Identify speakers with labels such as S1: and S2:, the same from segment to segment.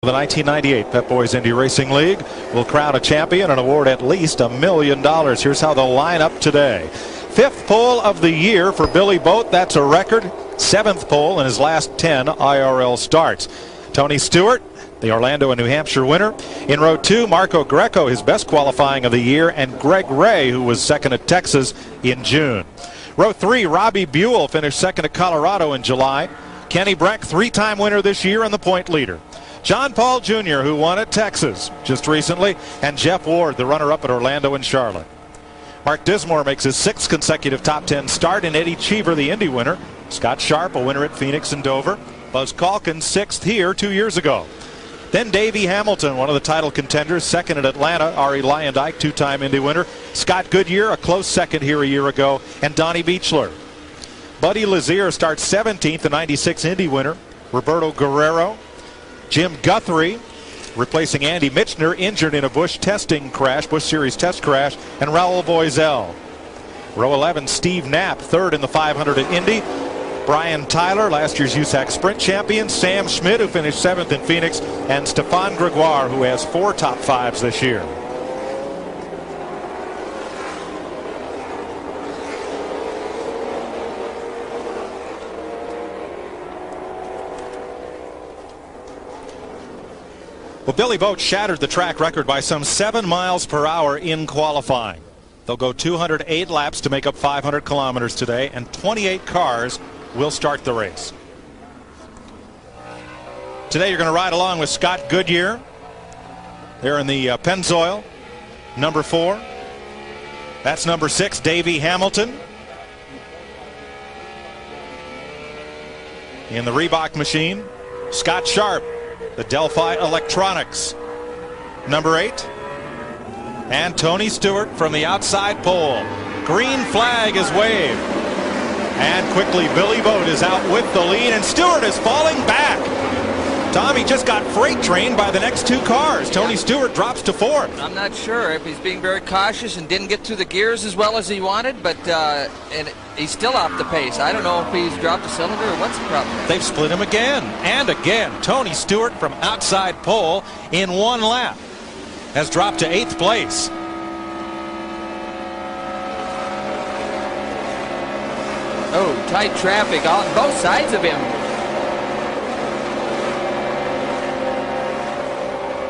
S1: The 1998 Pep Boys Indy Racing League will crown a champion and award at least $1 million. Here's how they'll line up today. 5th pole of the year for Billy Boat. That's a record. 7th pole in his last 10 IRL starts. Tony Stewart, the Orlando and New Hampshire winner. In row 2, Marco Greco, his best qualifying of the year, and Greg Ray, who was second at Texas in June. Row 3, Robbie Buell finished second at Colorado in July. Kenny Breck, 3-time winner this year and the point leader. John Paul Jr., who won at Texas just recently, and Jeff Ward, the runner-up at Orlando and Charlotte. Mark Dismore makes his 6th consecutive top 10 start, and Eddie Cheever, the Indy winner. Scott Sharp, a winner at Phoenix and Dover. Buzz Calkins, 6th here 2 years ago. Then Davey Hamilton, one of the title contenders, 2nd at Atlanta. Ari Lyondike, 2-time Indy winner. Scott Goodyear, a close 2nd here a year ago, and Donnie Beechler. Buddy Lazier starts 17th, the 96 Indy winner. Roberto Guerrero. Jim Guthrie, replacing Andy Michner, injured in a Busch Series test crash, and Raul Boisel. Row 11, Steve Knapp, 3rd in the 500 at Indy. Brian Tyler, last year's USAC Sprint champion. Sam Schmidt, who finished 7th in Phoenix, and Stefan Gregoire, who has 4 top 5s this year. Well, Billy Boat shattered the track record by some 7 miles per hour in qualifying. They'll go 208 laps to make up 500 kilometers today, and 28 cars will start the race. Today you're going to ride along with Scott Goodyear. They're in the Pennzoil, number 4. That's number 6, Davey Hamilton. In the Reebok machine, Scott Sharp, the Delphi Electronics, number 8. And Tony Stewart from the outside pole. Green flag is waved. And quickly Billy Boat is out with the lead, and Stewart is falling back. Tommy just got freight trained by the next 2 cars. Tony Stewart drops to 4th.
S2: I'm not sure if he's being very cautious and didn't get through the gears as well as he wanted, but and he's still off the pace. I don't know if he's dropped a cylinder or what's the problem.
S1: They've split him again and again. Tony Stewart from outside pole in 1 lap has dropped to 8th place.
S2: Oh, tight traffic on both sides of him.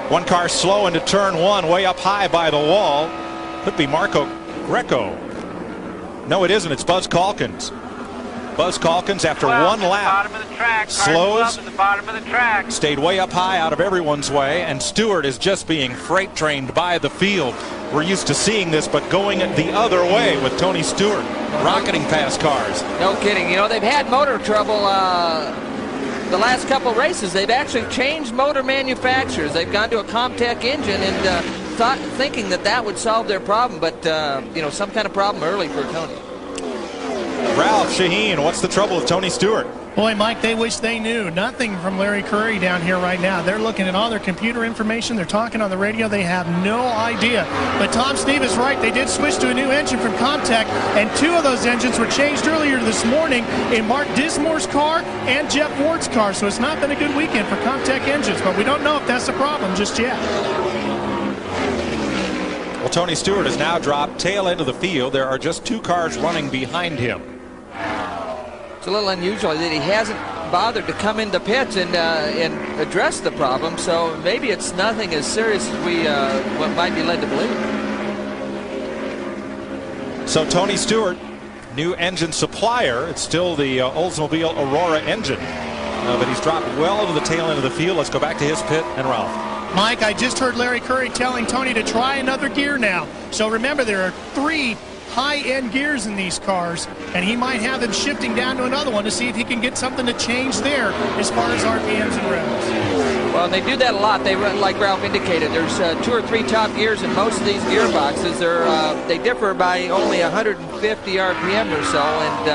S1: One car slow into turn 1, way up high by the wall. Could be Marco Greco. No, it isn't. It's Buzz Calkins. Buzz Calkins, after 1 lap, slows, stayed way up high out of everyone's way, and Stewart is just being freight trained by the field. We're used to seeing this, but going the other way with Tony Stewart rocketing past cars.
S2: No kidding. You know, they've had motor trouble the last couple races. They've actually changed motor manufacturers. They've gone to a Comtech engine and thinking that would solve their problem, but you know, some kind of problem early for Tony.
S1: Ralph Shaheen, what's the trouble with Tony Stewart?
S3: Boy, Mike, they wish they knew. Nothing from Larry Curry down here right now. They're looking at all their computer information. They're talking on the radio. They have no idea. But Tom Steve is right. They did switch to a new engine from Comtech, and 2 of those engines were changed earlier this morning in Mark Dismore's car and Jeff Ward's car. So it's not been a good weekend for Comtech engines, but we don't know if that's the problem just yet.
S1: Well, Tony Stewart has now dropped tail end of the field. There are just 2 cars running behind him.
S2: It's a little unusual that he hasn't bothered to come into pits and address the problem, so maybe it's nothing as serious as we what might be led to believe.
S1: So Tony Stewart, new engine supplier. It's still the Oldsmobile Aurora engine, but he's dropped well to the tail end of the field. Let's go back to his pit and Ralph.
S3: Mike, I just heard Larry Curry telling Tony to try another gear now. So remember, there are 3 high-end gears in these cars, and he might have them shifting down to another one to see if he can get something to change there as far as RPMs and revs.
S2: Well, they do that a lot. They run, like Ralph indicated, there's 2 or 3 top gears in most of these gearboxes. They differ by only 150 RPM or so, and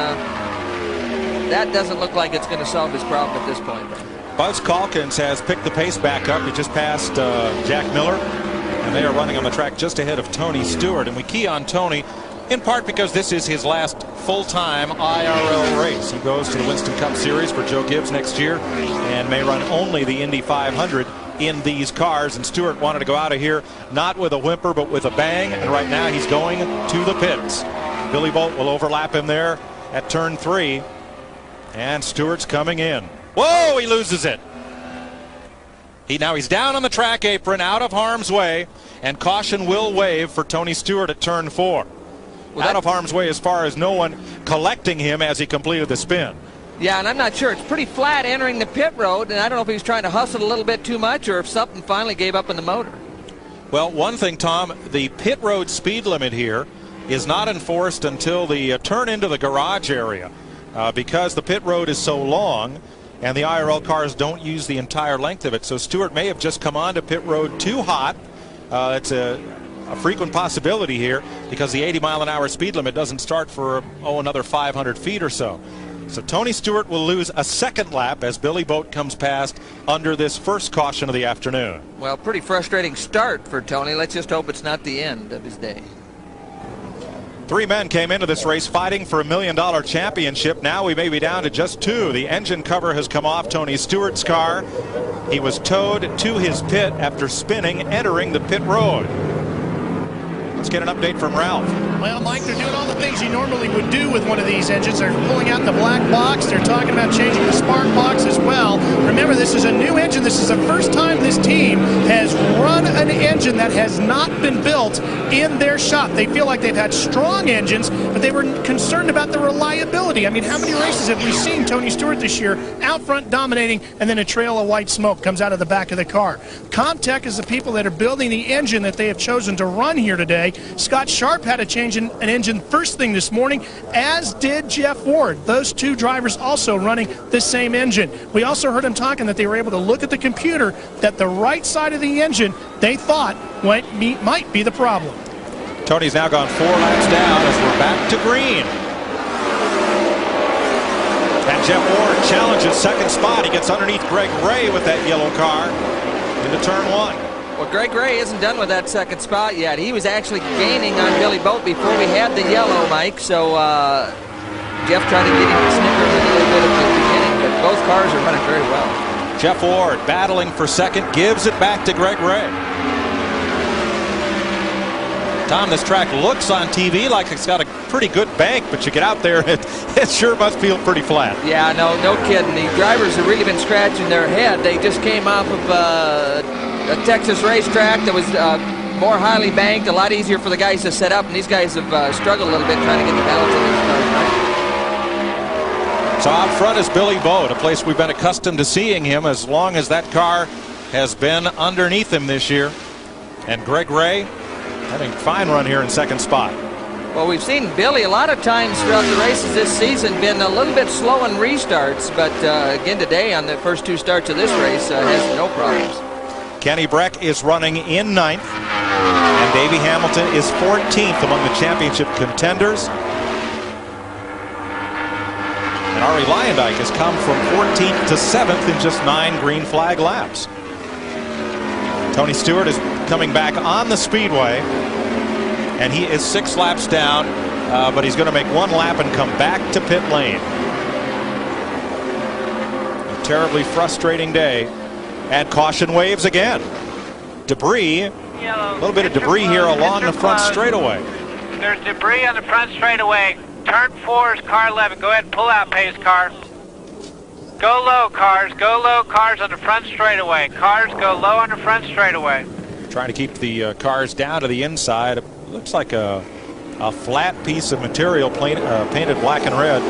S2: that doesn't look like it's going to solve his problem at this point.
S1: Buzz Calkins has picked the pace back up. He just passed Jack Miller, and they are running on the track just ahead of Tony Stewart. And we key on Tony in part because this is his last full-time IRL race. He goes to the Winston Cup Series for Joe Gibbs next year and may run only the Indy 500 in these cars, and Stewart wanted to go out of here not with a whimper but with a bang, and right now he's going to the pits. Billy Bolt will overlap him there at turn 3, and Stewart's coming in. Whoa, he loses it. Now he's down on the track apron, out of harm's way, and caution will wave for Tony Stewart at turn 4. Well, out of harm's way as far as no one collecting him as he completed the spin.
S2: Yeah, and I'm not sure. It's pretty flat entering the pit road, and I don't know if he was trying to hustle a little bit too much or if something finally gave up in the motor.
S1: Well, one thing, Tom, the pit road speed limit here is not enforced until the turn into the garage area because the pit road is so long and the IRL cars don't use the entire length of it. So Stewart may have just come onto pit road too hot. It's a frequent possibility here because the 80-mile-an-hour speed limit doesn't start for, another 500 feet or so. So Tony Stewart will lose a second lap as Billy Boat comes past under this first caution of the afternoon.
S2: Well, pretty frustrating start for Tony. Let's just hope it's not the end of his day.
S1: 3 men came into this race fighting for $1 million championship. Now we may be down to just 2. The engine cover has come off Tony Stewart's car. He was towed to his pit after spinning, entering the pit road. Let's get an update from Ralph.
S3: Well, Mike, they're doing all the things you normally would do with one of these engines. They're pulling out the black box. They're talking about changing the spark box as well. Remember, this is a new engine. This is the first time this team has run an engine that has not been built in their shop. They feel like they've had strong engines, but they were concerned about the reliability. I mean, how many races have we seen Tony Stewart this year out front dominating, and then a trail of white smoke comes out of the back of the car? Comtech is the people that are building the engine that they have chosen to run here today. Scott Sharp had to change an engine first thing this morning, as did Jeff Ward. Those 2 drivers also running the same engine. We also heard him talking that they were able to look at the computer that the right side of the engine they thought might be the problem.
S1: Tony's now gone 4 laps down as we're back to green. And Jeff Ward challenges second spot. He gets underneath Greg Ray with that yellow car into turn 1.
S2: Well, Greg Ray isn't done with that second spot yet. He was actually gaining on Billy Boat before we had the yellow, Mike. So Jeff tried to get him to snicker a little bit at the beginning, but both cars are running very well.
S1: Jeff Ward battling for second, gives it back to Greg Ray. Tom, this track looks on TV like it's got a pretty good bank, but you get out there, it sure must feel pretty flat.
S2: Yeah, no kidding. The drivers have really been scratching their head. They just came off of a Texas racetrack that was more highly banked, a lot easier for the guys to set up, and these guys have struggled a little bit trying to get the balance of these cars right.
S1: So out front is Billy Boat, a place we've been accustomed to seeing him as long as that car has been underneath him this year. And Greg Ray having a fine run here in second spot.
S2: Well, we've seen Billy a lot of times throughout the races this season been a little bit slow in restarts, but again today on the first 2 starts of this race has no problems.
S1: Kenny Breck is running in 9th, and Davey Hamilton is 14th among the championship contenders. And Ari Leyendijk has come from 14th to 7th in just 9 green flag laps. Tony Stewart is coming back on the speedway, and he is 6 laps down, but he's going to make 1 lap and come back to pit lane. A terribly frustrating day. And caution waves again. Debris, a little bit of debris here along the front straightaway.
S4: There's debris on the front straightaway. Turn 4 is car 11. Go ahead and pull out, pace car. Go low, cars. Go low, cars on the front straightaway. Cars go low on the front straightaway.
S1: Trying to keep the cars down to the inside. It looks like a flat piece of material painted black and red.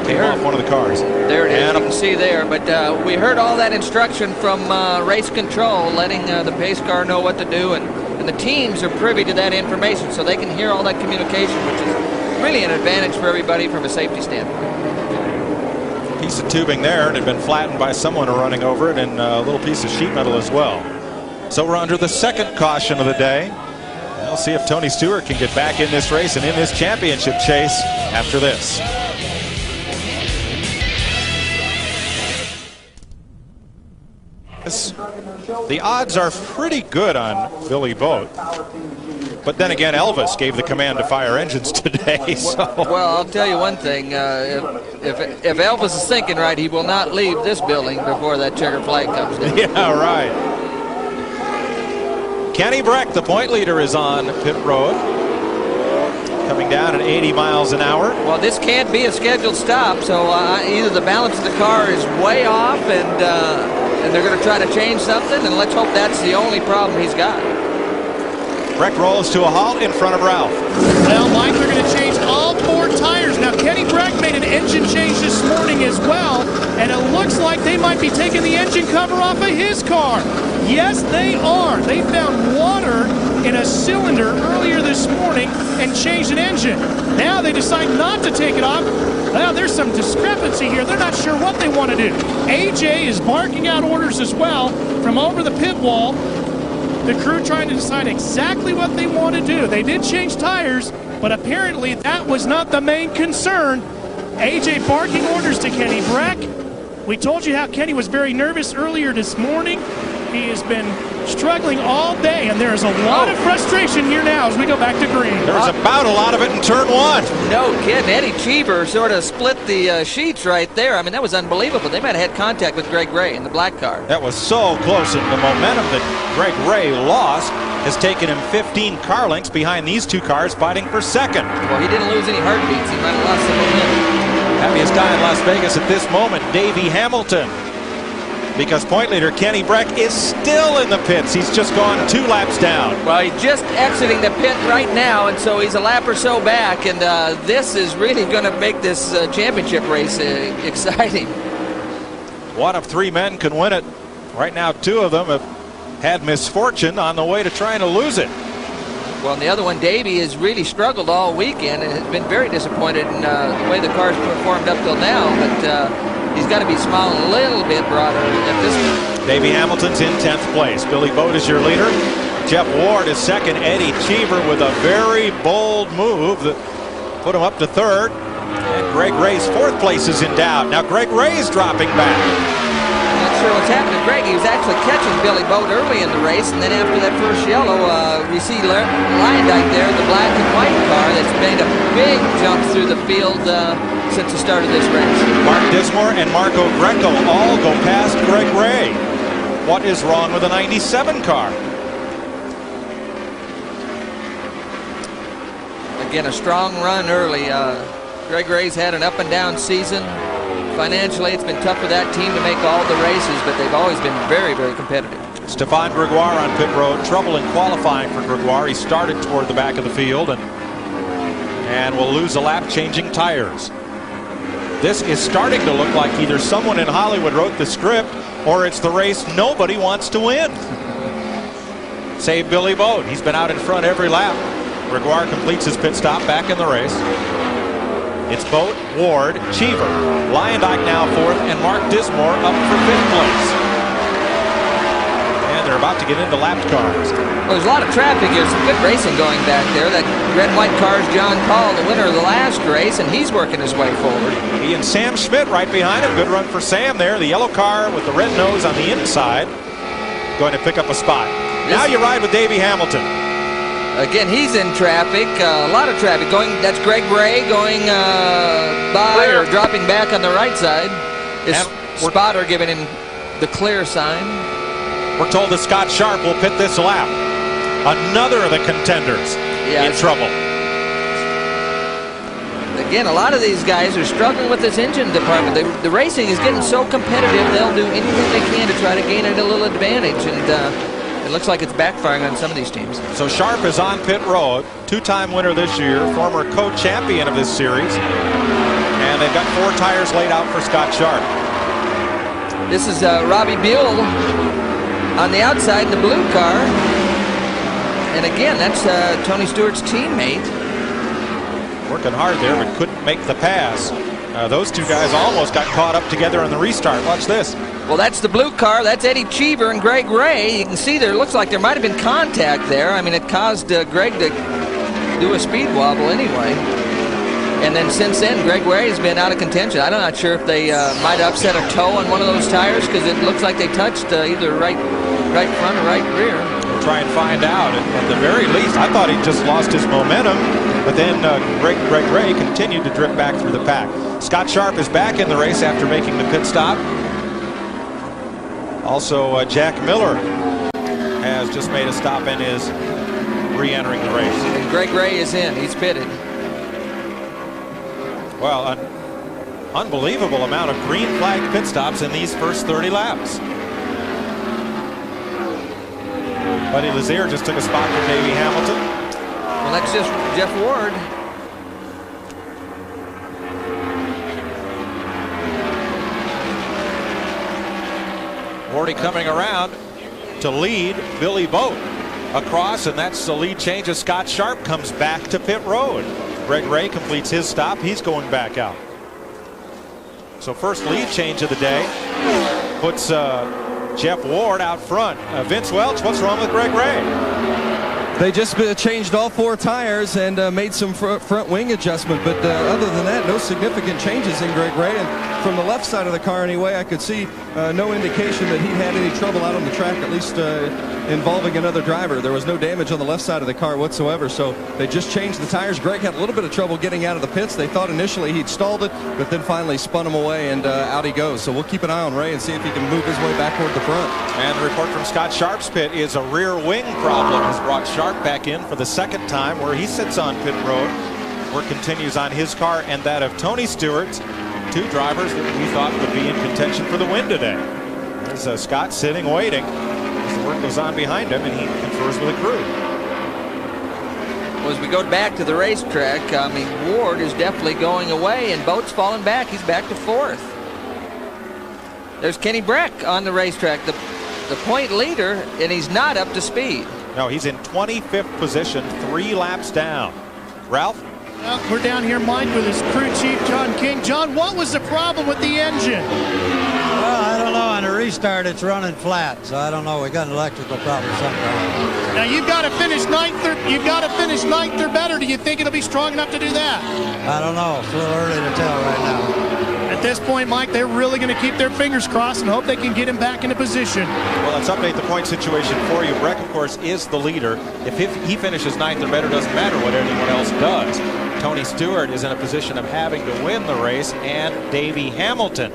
S1: Came off one of the cars.
S2: There it is, you can see there. But we heard all that instruction from race control, letting the pace car know what to do, and the teams are privy to that information, so they can hear all that communication, which is really an advantage for everybody from a safety standpoint.
S1: Piece of tubing there, and it had been flattened by someone running over it, and a little piece of sheet metal as well. So we're under the second caution of the day. We'll see if Tony Stewart can get back in this race and in this championship chase after this. The odds are pretty good on Billy Boat. But then again, Elvis gave the command to fire engines today. So.
S2: Well, I'll tell you one thing. If Elvis is thinking right, he will not leave this building before that checker flag comes down.
S1: Yeah, right. Kenny Breck, the point leader, is on pit road. Coming down at 80 miles an hour.
S2: Well, this can't be a scheduled stop, so either the balance of the car is way off and they're going to try to change something, and let's hope that's the only problem he's got.
S1: Breck rolls to a halt in front of Ralph.
S3: Well, Mike, they're going to change all 4 tires. Now, Kenny Breck made an engine change this morning as well, and it looks like they might be taking the engine cover off of his car. Yes, they are. They found water in a cylinder earlier this morning and changed an engine. Now they decide not to take it off. Well, there's some discrepancy here. They're not sure what they want to do. AJ is barking out orders as well from over the pit wall. The crew trying to decide exactly what they want to do. They did change tires, but apparently that was not the main concern. AJ barking orders to Kenny Breck. We told you how Kenny was very nervous earlier this morning. He has been struggling all day, and there is a lot of frustration here now as we go back to green.
S1: There's about a lot of it in turn 1.
S2: No kidding. Eddie Cheever sort of split the sheets right there. I mean, that was unbelievable. They might have had contact with Greg Ray in the black car.
S1: That was so close, and the momentum that Greg Ray lost has taken him 15 car lengths behind these 2 cars fighting for second.
S2: Well, he didn't lose any heartbeats. He might have lost some momentum.
S1: Happiest guy in Las Vegas at this moment, Davey Hamilton. Because point leader Kenny Breck is still in the pits. He's just gone 2 laps down.
S2: Well, he's just exiting the pit right now, and so he's a lap or so back, and this is really going to make this championship race exciting.
S1: 1 of 3 men can win it. Right now, 2 of them have had misfortune on the way to trying to lose it.
S2: Well, and the other one, Davey, has really struggled all weekend and has been very disappointed in the way the car's performed up till now, but he's got to be smiling a little bit broader at this point.
S1: Davey Hamilton's in 10th place. Billy Boat is your leader. Jeff Ward is second. Eddie Cheever with a very bold move that put him up to 3rd. And Greg Ray's 4th place is in doubt. Now Greg Ray's dropping back.
S2: I'm not sure what's happened to Greg. He was actually catching Billy Boat early in the race, and then after that first yellow, we see Lyondike there, the black and white car that's made a big jump through the field since the start of this race.
S1: Mark Dismore and Marco Greco all go past Greg Ray. What is wrong with the 97 car?
S2: Again, a strong run early. Greg Ray's had an up and down season. Financially, it's been tough for that team to make all the races, but they've always been very, very competitive.
S1: Stefan Gregoire on pit road. Trouble in qualifying for Gregoire. He started toward the back of the field and will lose a lap changing tires. This is starting to look like either someone in Hollywood wrote the script or it's the race nobody wants to win. Save Billy Boat. He's been out in front every lap. Gregoire completes his pit stop back in the race. It's Boat, Ward, Cheever, Lyondike now 4th, and Mark Dismore up for 5th place. And they're about to get into lapped cars.
S2: Well, there's a lot of traffic here. Some good racing going back there. That red and white car is John Paul, the winner of the last race, and he's working his way forward.
S1: He and Sam Schmidt right behind him. Good run for Sam there. The yellow car with the red nose on the inside going to pick up a spot. Now you ride with Davey Hamilton.
S2: Again, he's in traffic, a lot of traffic going. That's Greg Ray going by or dropping back on the right side. His spotter giving him the clear sign. We're
S1: told that Scott Sharp will pit this lap. Another of the contenders in trouble.
S2: Again, a lot of these guys are struggling with this engine department. The racing is getting so competitive, they'll do anything they can to try to gain a little advantage. And it looks like it's backfiring on some of these teams.
S1: So Sharp is on pit road, 2-time winner this year, former co-champion of this series. And they've got 4 tires laid out for Scott Sharp.
S2: This is Robbie Buell on the outside in the blue car. And again, that's Tony Stewart's teammate.
S1: Working hard there, but couldn't make the pass. Those 2 guys almost got caught up together in the restart. Watch this.
S2: Well, that's the blue car. That's Eddie Cheever and Greg Ray. You can see there, looks like there might have been contact there. I mean, it caused Greg to do a speed wobble anyway. And then since then, Greg Ray has been out of contention. I'm not sure if they might have upset a toe on one of those tires because it looks like they touched either right front or right rear.
S1: We'll try and find out. At the very least, I thought he just lost his momentum, but then Greg Ray continued to drip back through the pack. Scott Sharp is back in the race after making the pit stop. Also, Jack Miller has just made a stop and is re-entering the race.
S2: And Greg Ray is in. He's pitted. Well,
S1: an unbelievable amount of green flag pit stops in these first 30 laps. Buddy Lazier just took a spot for Davey Hamilton.
S2: Well, that's just Jeff Ward.
S1: Wardy coming around to lead Billy Boat across, and that's the lead change as Scott Sharp comes back to pit road. Greg Ray completes his stop. He's going back out. So first lead change of the day puts Jeff Ward out front. Vince Welch, what's wrong with Greg Ray?
S5: They just changed all 4 tires and made some front wing adjustment, but other than that, no significant changes in Greg Ray. And from the left side of the car anyway, I could see no indication that he had any trouble out on the track, at least involving another driver. There was no damage on the left side of the car whatsoever, so they just changed the tires. Greg had a little bit of trouble getting out of the pits. They thought initially he'd stalled it, but then finally spun him away, and out he goes. So we'll keep an eye on Ray and see if he can move his way back toward the front.
S1: And the report from Scott Sharp's pit is a rear wing problem has brought Sharp back in for the second time, where he sits on pit road. Work continues on his car and that of Tony Stewart, 2 drivers that we thought would be in contention for the win today. There's Scott sitting waiting as the work goes on behind him, and he confers with the crew.
S2: Well, as we go back to the racetrack, I mean, Ward is definitely going away, and Boat's falling back. He's back to 4th. There's Kenny Breck on the racetrack, the point leader, and he's not up to speed.
S1: No, he's in 25th position, 3 laps down. Ralph?
S3: Well, we're down here, Mike, with his crew chief, John King. John, what was the problem with the engine?
S6: Well, I don't know. On a restart, it's running flat, so I don't know. We got an electrical problem somewhere.
S3: Now you've got to finish 9th. You've got to finish 9th or better. Do you think it'll be strong enough to do that?
S6: I don't know. It's a little early to tell right now.
S3: At this point, Mike, they're really going to keep their fingers crossed and hope they can get him back into position.
S1: Well, let's update the point situation for you. Breck, of course, is the leader. If he finishes 9th or better, doesn't matter what anyone else does. Tony Stewart is in a position of having to win the race, and Davey Hamilton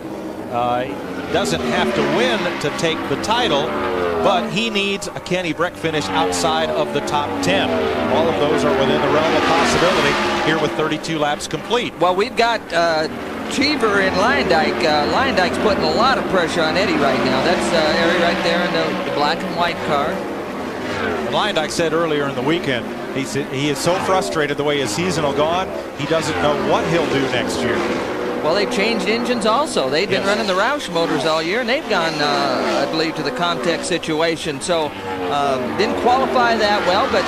S1: doesn't have to win to take the title, but he needs a Kenny Breck finish outside of the top 10. All of those are within the realm of possibility here with 32 laps complete.
S2: Well, we've got Cheever and Leyendijk. Leyendijk's putting a lot of pressure on Eddie right now. That's Eddie right there in the black and white car.
S1: Leyendijk said earlier in the weekend, he is so frustrated the way his season will go on, he doesn't know what he'll do next year.
S2: Well, they've changed engines also. They've been running the Roush motors all year, and they've gone, I believe, to the Comtech situation. So didn't qualify that well, but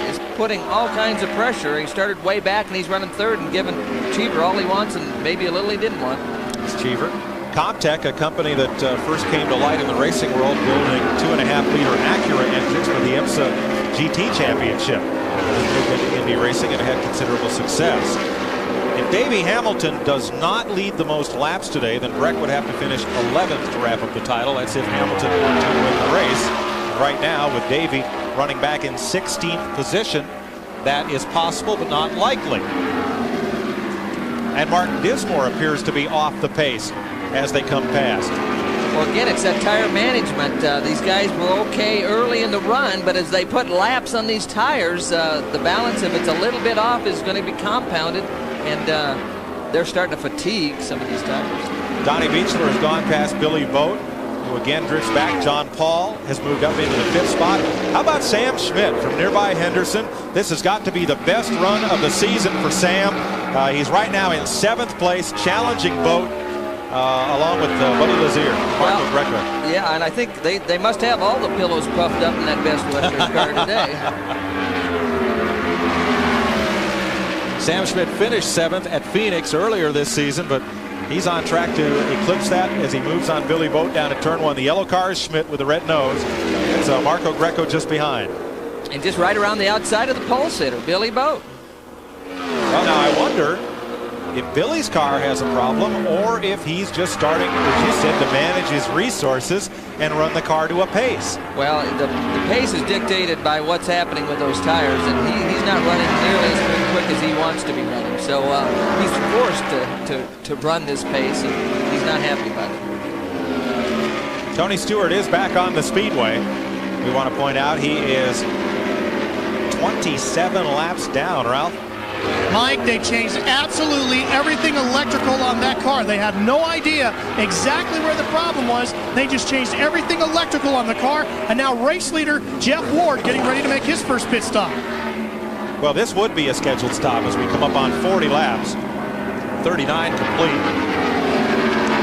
S2: is putting all kinds of pressure. He started way back, and he's running 3rd and giving Cheever all he wants and maybe a little he didn't want.
S1: It's Cheever. Comtech, a company that first came to light in the racing world, building 2.5-liter Acura engines for the IMSA GT Championship. Indy racing and had considerable success. If Davey Hamilton does not lead the most laps today, then Breck would have to finish 11th to wrap up the title. That's if Hamilton were to win the race. Right now, with Davey running back in 16th position, that is possible but not likely. And Martin Dismore appears to be off the pace as they come past.
S2: Well, again, it's that tire management. These guys were okay early in the run, but as they put laps on these tires, the balance, if it's a little bit off, is going to be compounded, and they're starting to fatigue some of these tires.
S1: Donnie Beechler has gone past Billy Boat, who again drifts back. John Paul has moved up into the 5th spot. How about Sam Schmidt from nearby Henderson? This has got to be the best run of the season for Sam. He's right now in 7th place, challenging Boat, along with Buddy Lazier, Marco Greco.
S2: Yeah, and I think they must have all the pillows puffed up in that Best Western car today.
S1: Sam Schmidt finished 7th at Phoenix earlier this season, but he's on track to eclipse that as he moves on Billy Boat down at turn 1. The yellow car is Schmidt with the red nose. It's Marco Greco just behind.
S2: And just right around the outside of the pole sitter, Billy Boat.
S1: Well, now I wonder if Billy's car has a problem or if he's just starting, as you said, to manage his resources and run the car to a pace.
S2: Well, the pace is dictated by what's happening with those tires, and he's not running nearly as quick as he wants to be running. So he's forced to run this pace, and he's not happy about it.
S1: Tony Stewart is back on the speedway. We want to point out he is 27 laps down, Ralph.
S3: Mike, they changed absolutely everything electrical on that car. They had no idea exactly where the problem was. They just changed everything electrical on the car, and now race leader Jeff Ward getting ready to make his first pit stop.
S1: Well, this would be a scheduled stop as we come up on 40 laps. 39 complete.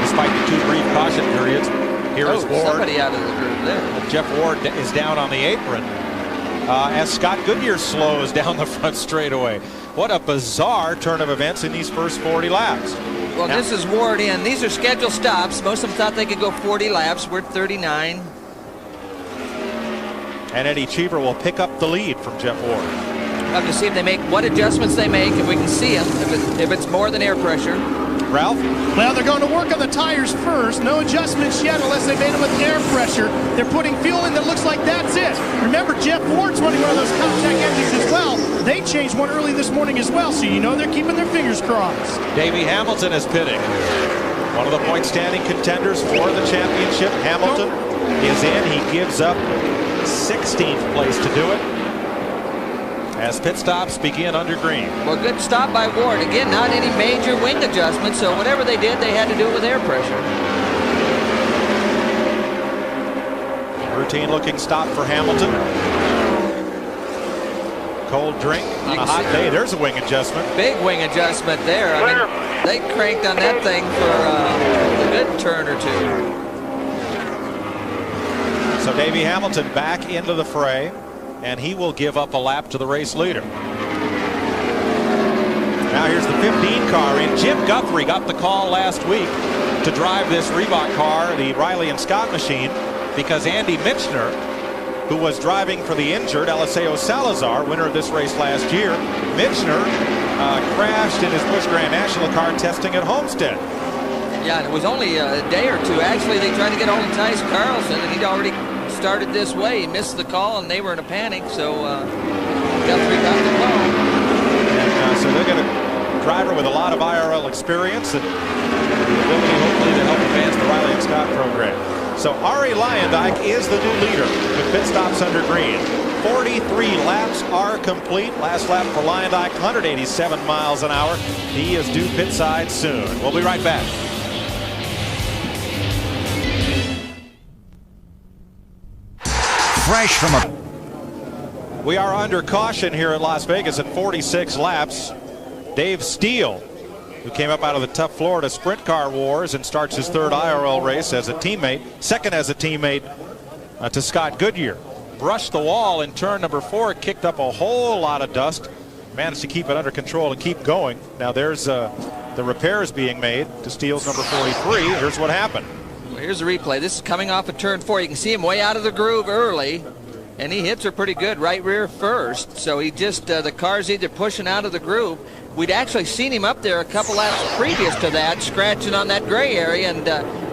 S1: Despite the 2 brief caution periods. Here is Ward.
S2: Somebody out of the group there.
S1: Jeff Ward is down on the apron as Scott Goodyear slows down the front straightaway. What a bizarre turn of events in these first 40 laps.
S2: Well, now, this is Ward in. These are scheduled stops. Most of them thought they could go 40 laps. We're at 39.
S1: And Eddie Cheever will pick up the lead from Jeff Ward.
S2: We'll have to see if they make what adjustments they make, if we can see them, if it's more than air pressure.
S1: Ralph?
S3: Well, they're going to work on the tires first. No adjustments yet unless they made them with air pressure. They're putting fuel in that looks like that's it. Remember, Jeff Ward's running one of those Comtech engines as well. They changed one early this morning as well, so you know they're keeping their fingers crossed.
S1: Davey Hamilton is pitting. One of the point-standing contenders for the championship. Hamilton is in. He gives up 16th place to do it as pit stops begin under green.
S2: Well, good stop by Ward. Again, not any major wing adjustments, so whatever they did, they had to do it with air pressure.
S1: Routine-looking stop for Hamilton. Cold drink on a hot day. There's a wing adjustment.
S2: Big wing adjustment there. I mean, they cranked on that thing for a good turn or two.
S1: So Davey Hamilton back into the fray, and he will give up a lap to the race leader. Now here's the 15 car in. Jim Guthrie got the call last week to drive this Reebok car, the Riley and Scott machine, because Andy Michner, who was driving for the injured Eliseo Salazar, winner of this race last year, Michner crashed in his Busch Grand National car testing at Homestead.
S2: Yeah, and it was only a day or two. Actually, they tried to get hold of Tice Carlson, and he'd already started this way. He missed the call, and they were in a panic, so Guthrie got the call.
S1: And so they're going to driver with a lot of IRL experience and the ability, hopefully, to help advance the Riley and Scott program. So Ari Luyendyk is the new leader with pit stops under green. 43 laps are complete. Last lap for Luyendyk, 187 miles an hour. He is due pit side soon. We'll be right back.
S7: Fresh from a...
S1: We are under caution here at Las Vegas at 46 laps. Dave Steele, who came up out of the tough Florida sprint car wars and starts his 3rd IRL race as a teammate, 2nd as a teammate to Scott Goodyear. Brushed the wall in turn number 4, kicked up a whole lot of dust, managed to keep it under control and keep going. Now there's the repairs being made to Steele's number 43. Here's what happened.
S2: Well, here's the replay. This is coming off of turn 4. You can see him way out of the groove early, and he hits her pretty good, right rear first. So he just, the car's either pushing out of the groove. We'd actually seen him up there a couple laps previous to that, scratching on that gray area, and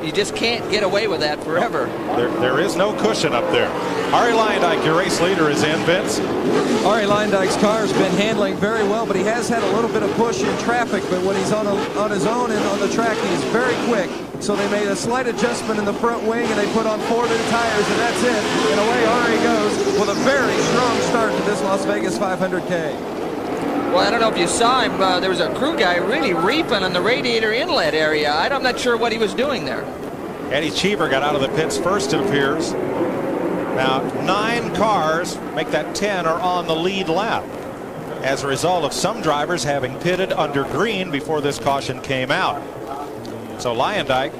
S2: you just can't get away with that forever.
S1: There is no cushion up there. Ari Luyendyk, your race leader, is in. Vince?
S5: Ari Luyendyk's car has been handling very well, but he has had a little bit of push in traffic. But when he's on his own and on the track, he's very quick. So they made a slight adjustment in the front wing, and they put on 4 new tires, and that's it. And away Ari goes with a very strong start to this Las Vegas 500K.
S2: Well, I don't know if you saw him. There was a crew guy really reefing on the radiator inlet area. I'm not sure what he was doing there.
S1: Eddie Cheever got out of the pits first, it appears. Now, 9 cars, make that 10, are on the lead lap as a result of some drivers having pitted under green before this caution came out. So Luyendyk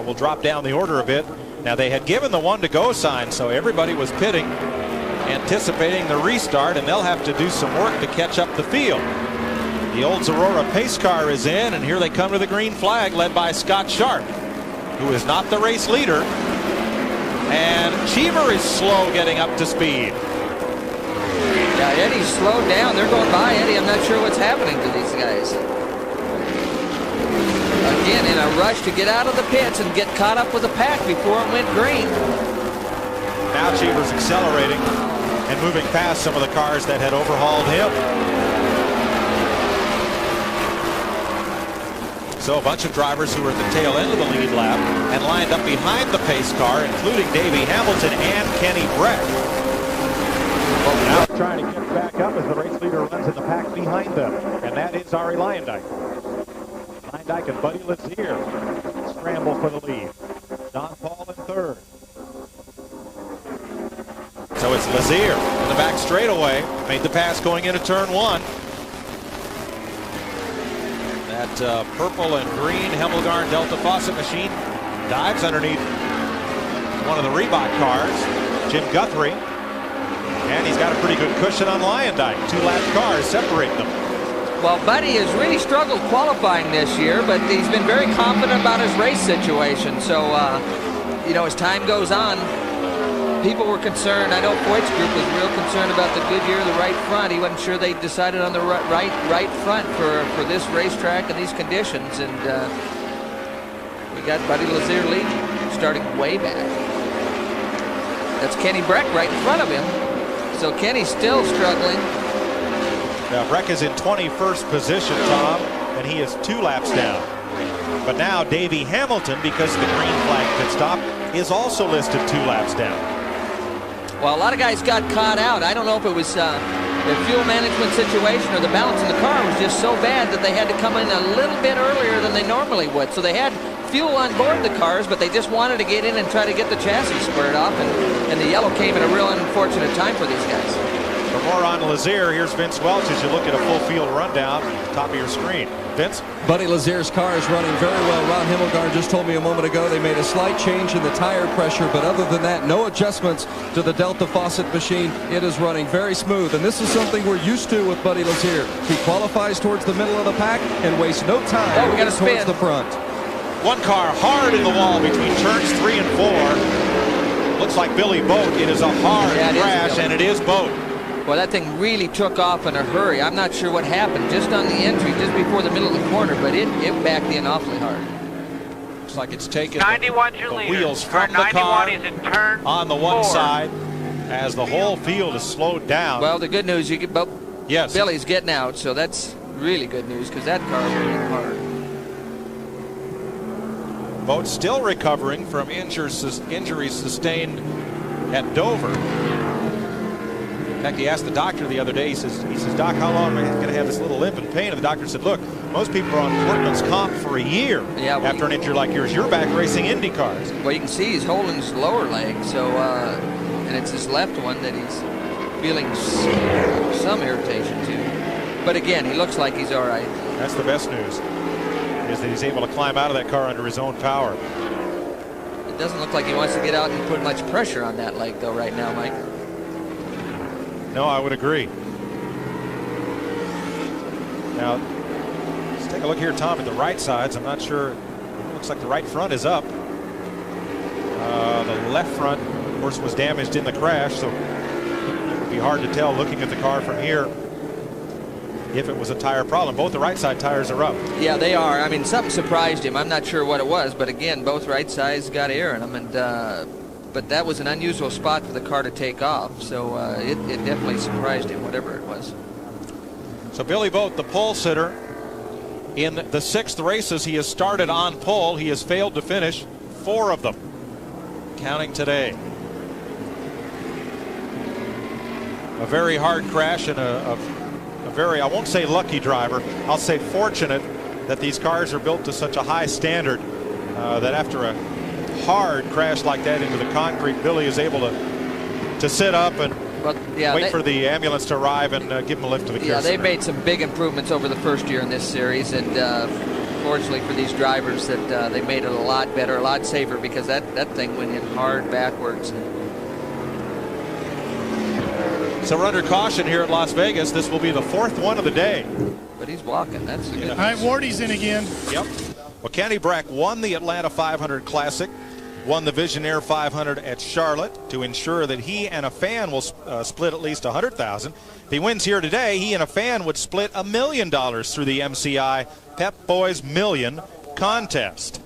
S1: will drop down the order a bit. Now, they had given the 1 to go sign, so everybody was pitting, anticipating the restart, and they'll have to do some work to catch up the field. The Olds Aurora pace car is in, and here they come to the green flag, led by Scott Sharp, who is not the race leader. And Cheever is slow getting up to speed.
S2: Yeah, Eddie's slowed down. They're going by Eddie. I'm not sure what's happening to these guys. again, in a rush to get out of the pits and get caught up with the pack before it went green.
S1: Now Cheever's accelerating and moving past some of the cars that had overhauled him. So a bunch of drivers who were at the tail end of the lead lap and lined up behind the pace car, including Davey Hamilton and Kenny Breck. Now trying to get back up as the race leader runs in the pack behind them, and that is Ari Leyendijk. Leyendijk and Buddy Lazier scramble for the lead. Don Paul in third. So it's Lazier in the back straightaway, made the pass going into turn one. That purple and green Hemmelgarn Delta Faucet machine dives underneath one of the Reebok cars, Jim Guthrie. And he's got a pretty good cushion on Leyendijk. 2-lap cars separate them.
S2: Well, Buddy has really struggled qualifying this year, but he's been very confident about his race situation. So, you know, as time goes on, people were concerned. I know Foyt's group was real concerned about the Goodyear, the right front. He wasn't sure they decided on the right front for this racetrack and these conditions. And we got Buddy Lazier leading, starting way back. That's Kenny Breck right in front of him. So Kenny's still struggling.
S1: Now Breck is in 21st position, Tom, and he is 2 laps down. But now Davey Hamilton, because of the green flag pit stop, is also listed 2 laps down.
S2: Well, a lot of guys got caught out. I don't know if it was the fuel management situation or the balance in the car was just so bad that they had to come in a little bit earlier than they normally would. So they had fuel on board the cars, but they just wanted to get in and try to get the chassis squared off, and the yellow came at a real unfortunate time for these guys.
S1: For more on Lazier, here's Vince Welch as you look at a full field rundown top of your screen. Vince?
S5: Buddy Lazier's car is running very well. Ron Hemmelgarn just told me a moment ago they made a slight change in the tire pressure, but other than that, no adjustments to the Delta Faucet machine. It is running very smooth, and this is something we're used to with Buddy Lazier. He qualifies towards the middle of the pack and wastes no time towards the front.
S1: One car hard in the wall between turns 3 and 4. Looks like Billy Boat. It is a hard crash, and it is Boat.
S2: Well, that thing really took off in a hurry. I'm not sure what happened just on the entry, just before the middle of the corner, but it backed in awfully hard.
S1: Looks like it's taken
S4: 91
S1: the wheels from the car
S4: is in turn
S1: on the one
S4: 4.
S1: side as the whole field is slowed down.
S2: Well, the good news,
S1: yes,
S2: Billy's getting out, so that's really good news because that car was really hard.
S1: Boat still recovering from injuries sustained at Dover. In fact, he asked the doctor the other day, he says, Doc, how long am I going to have this little limp and pain? And the doctor said, look, most people are on workman's comp for a year after an injury like yours. You're back racing Indy cars.
S2: Well, you can see he's holding his lower leg, so and it's his left one that he's feeling some irritation to. But again, he looks like he's all right.
S1: That's the best news, is that he's able to climb out of that car under his own power.
S2: It doesn't look like he wants to get out and put much pressure on that leg, though, right now, Mike.
S1: No, I would agree. Now, let's take a look here, Tom, at the right sides. I'm not sure. It looks like the right front is up. The left front, of course, was damaged in the crash, so it would be hard to tell looking at the car from here if it was a tire problem. Both the right side tires are up.
S2: Yeah, they are. I mean, something surprised him. I'm not sure what it was, but again, both right sides got air in them, and but that was an unusual spot for the car to take off, so it definitely surprised him, whatever it was.
S1: So Billy Boat, the pole sitter, in the 6th races he has started on pole. He has failed to finish 4 of them, counting today. A very hard crash and a very, I won't say lucky driver, I'll say fortunate that these cars are built to such a high standard that after a hard crash like that into the concrete, Billy is able to sit up and wait for the ambulance to arrive and give him a lift to the care center.
S2: They've made some big improvements over the first year in this series, and fortunately for these drivers that they made it a lot better, a lot safer, because that thing went in hard backwards.
S1: So we're under caution here at Las Vegas. This will be the 4th one of the day.
S2: But he's walking. That's a good.
S3: All right, Wardy's in again.
S1: Yep. Well, Kenny Breck won the Atlanta 500 Classic, won the Visionaire 500 at Charlotte to ensure that he and a fan will split at least $100,000. If he wins here today, he and a fan would split $1 million through the MCI Pep Boys Million contest.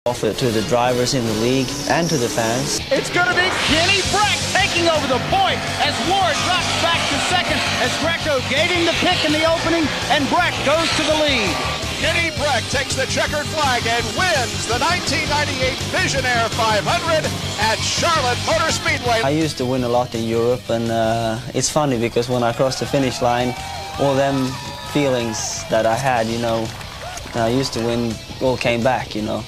S7: Offer to the drivers in the league and to the fans.
S8: It's going to be Kenny Breck taking over the point as Ward drops back to second as Greco gave him the pick in the opening and Breck goes to the lead.
S9: Kenny Breck takes the checkered flag and wins the 1998 Visionaire 500 at Charlotte Motor Speedway.
S7: I used to win a lot in Europe, and it's funny because when I crossed the finish line, all them feelings that I had, you know, I used to win, all came back, you know.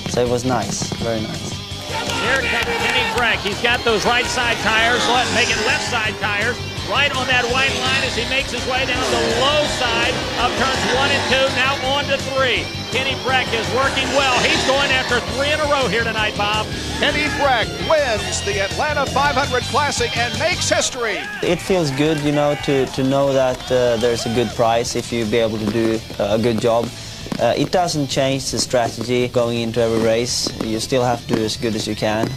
S7: So it was nice, very nice.
S10: Here comes Kenny Breck. He's got those right side tires, making left side tires. Right on that white line as he makes his way down the low side of turns 1 and 2, now on to 3. Kenny Breck is working well. He's going after 3 in a row here tonight, Bob.
S9: Kenny Breck wins the Atlanta 500 Classic and makes history.
S7: It feels good, you know, to know that there's a good prize if you be able to do a good job. It doesn't change the strategy going into every race. You still have to do as good as you can.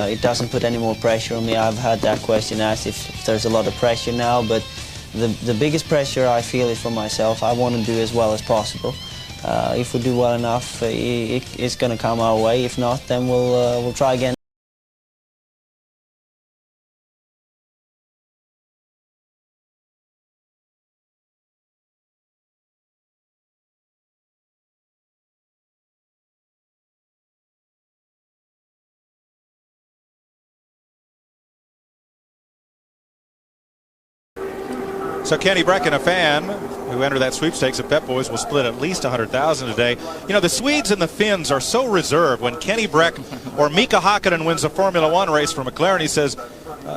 S7: It doesn't put any more pressure on me. I've had that question asked if there's a lot of pressure now, but the biggest pressure I feel is for myself. I want to do as well as possible. If we do well enough, it's going to come our way. If not, then we'll try again.
S1: So Kenny Breck and a fan who entered that sweepstakes at Pep Boys will split at least $100,000 today. You know, the Swedes and the Finns are so reserved. When Kenny Breck or Mika Hakkinen wins a Formula One race for McLaren, he says,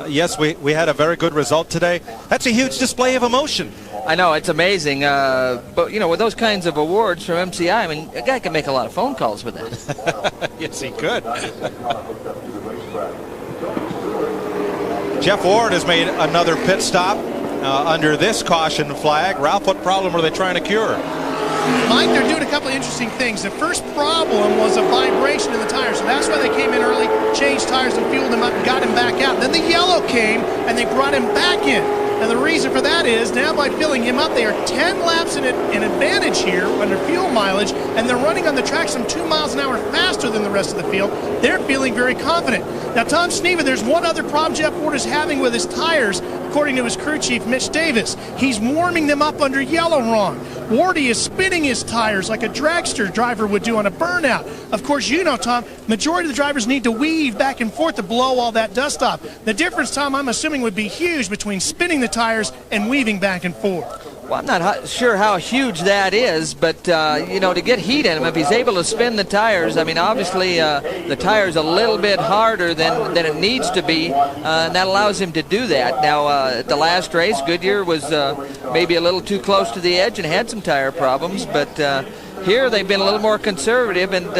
S1: yes, we had a very good result today. That's a huge display of emotion.
S2: I know, it's amazing. But, you know, with those kinds of awards from MCI, I mean, a guy can make a lot of phone calls with that.
S1: Yes, he could. Jeff Ward has made another pit stop. Under this caution flag. Ralph, what problem are they trying to cure?
S3: Mike, they're doing a couple of interesting things. The first problem was a vibration in the tires, so that's why they came in early, changed tires and fueled him up and got him back out. Then the yellow came, and they brought him back in. And the reason for that is now by filling him up, they are 10 laps in advantage here under fuel mileage, and they're running on the track some 2 miles an hour faster than the rest of the field. They're feeling very confident. Now, Tom Sneva, there's one other problem Jeff Ward is having with his tires, according to his crew chief, Mitch Davis. He's warming them up under yellow wrong. Wardy is spinning his tires like a dragster driver would do on a burnout. Of course, you know, Tom, majority of the drivers need to weave back and forth to blow all that dust off. The difference, Tom, I'm assuming would be huge between spinning the tires and weaving back and forth.
S2: Well, I'm not sure how huge that is, but, you know, to get heat in him, if he's able to spin the tires, I mean, obviously the tire's a little bit harder than it needs to be, and that allows him to do that. Now, at the last race, Goodyear was maybe a little too close to the edge and had some tire problems, but here they've been a little more conservative, and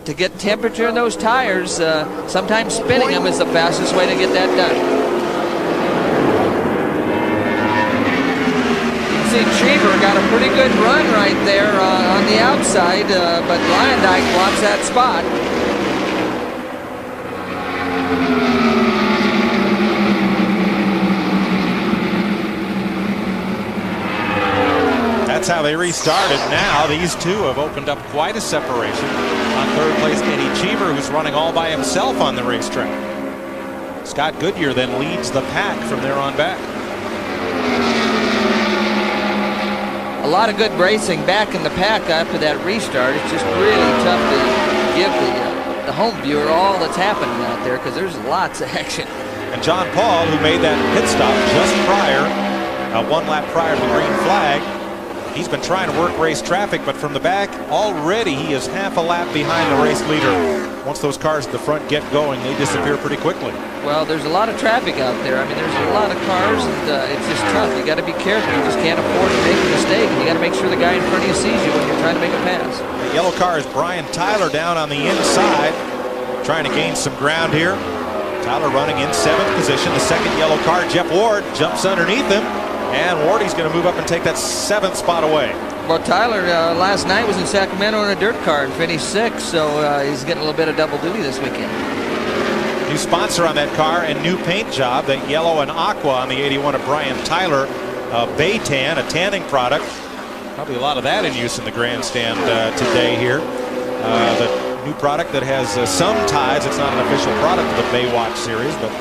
S2: to get temperature in those tires, sometimes spinning them is the fastest way to get that done. Cheever got a pretty good run right there on the outside, but Lyondike wants that spot.
S1: That's how they restarted. Now these two have opened up quite a separation. On third place, Eddie Cheever, who's running all by himself on the racetrack. Scott Goodyear then leads the pack from there on back.
S2: A lot of good racing back in the pack after that restart. It's just really tough to give the home viewer all that's happening out there because there's lots of action.
S1: And John Paul, who made that pit stop just prior, 1 lap prior to the green flag, he's been trying to work race traffic, but from the back, already he is half a lap behind the race leader. Once those cars at the front get going, they disappear pretty quickly.
S2: Well, there's a lot of traffic out there. I mean, there's a lot of cars, and it's just tough. You got to be careful. You just can't afford to make a mistake, and you got to make sure the guy in front of you sees you when you're trying to make a pass.
S1: The yellow car is Brian Tyler down on the inside, trying to gain some ground here. Tyler running in 7th position. The second yellow car, Jeff Ward, jumps underneath him, and Wardy's going to move up and take that 7th spot away.
S2: Well, Tyler last night was in Sacramento in a dirt car and finished 6th, so he's getting a little bit of double duty this weekend.
S1: New sponsor on that car and new paint job, that yellow and aqua on the 81 of Brian Tyler. Baytan, a tanning product. Probably a lot of that in use in the grandstand today here. The new product that has some ties. It's not an official product of the Baywatch series, but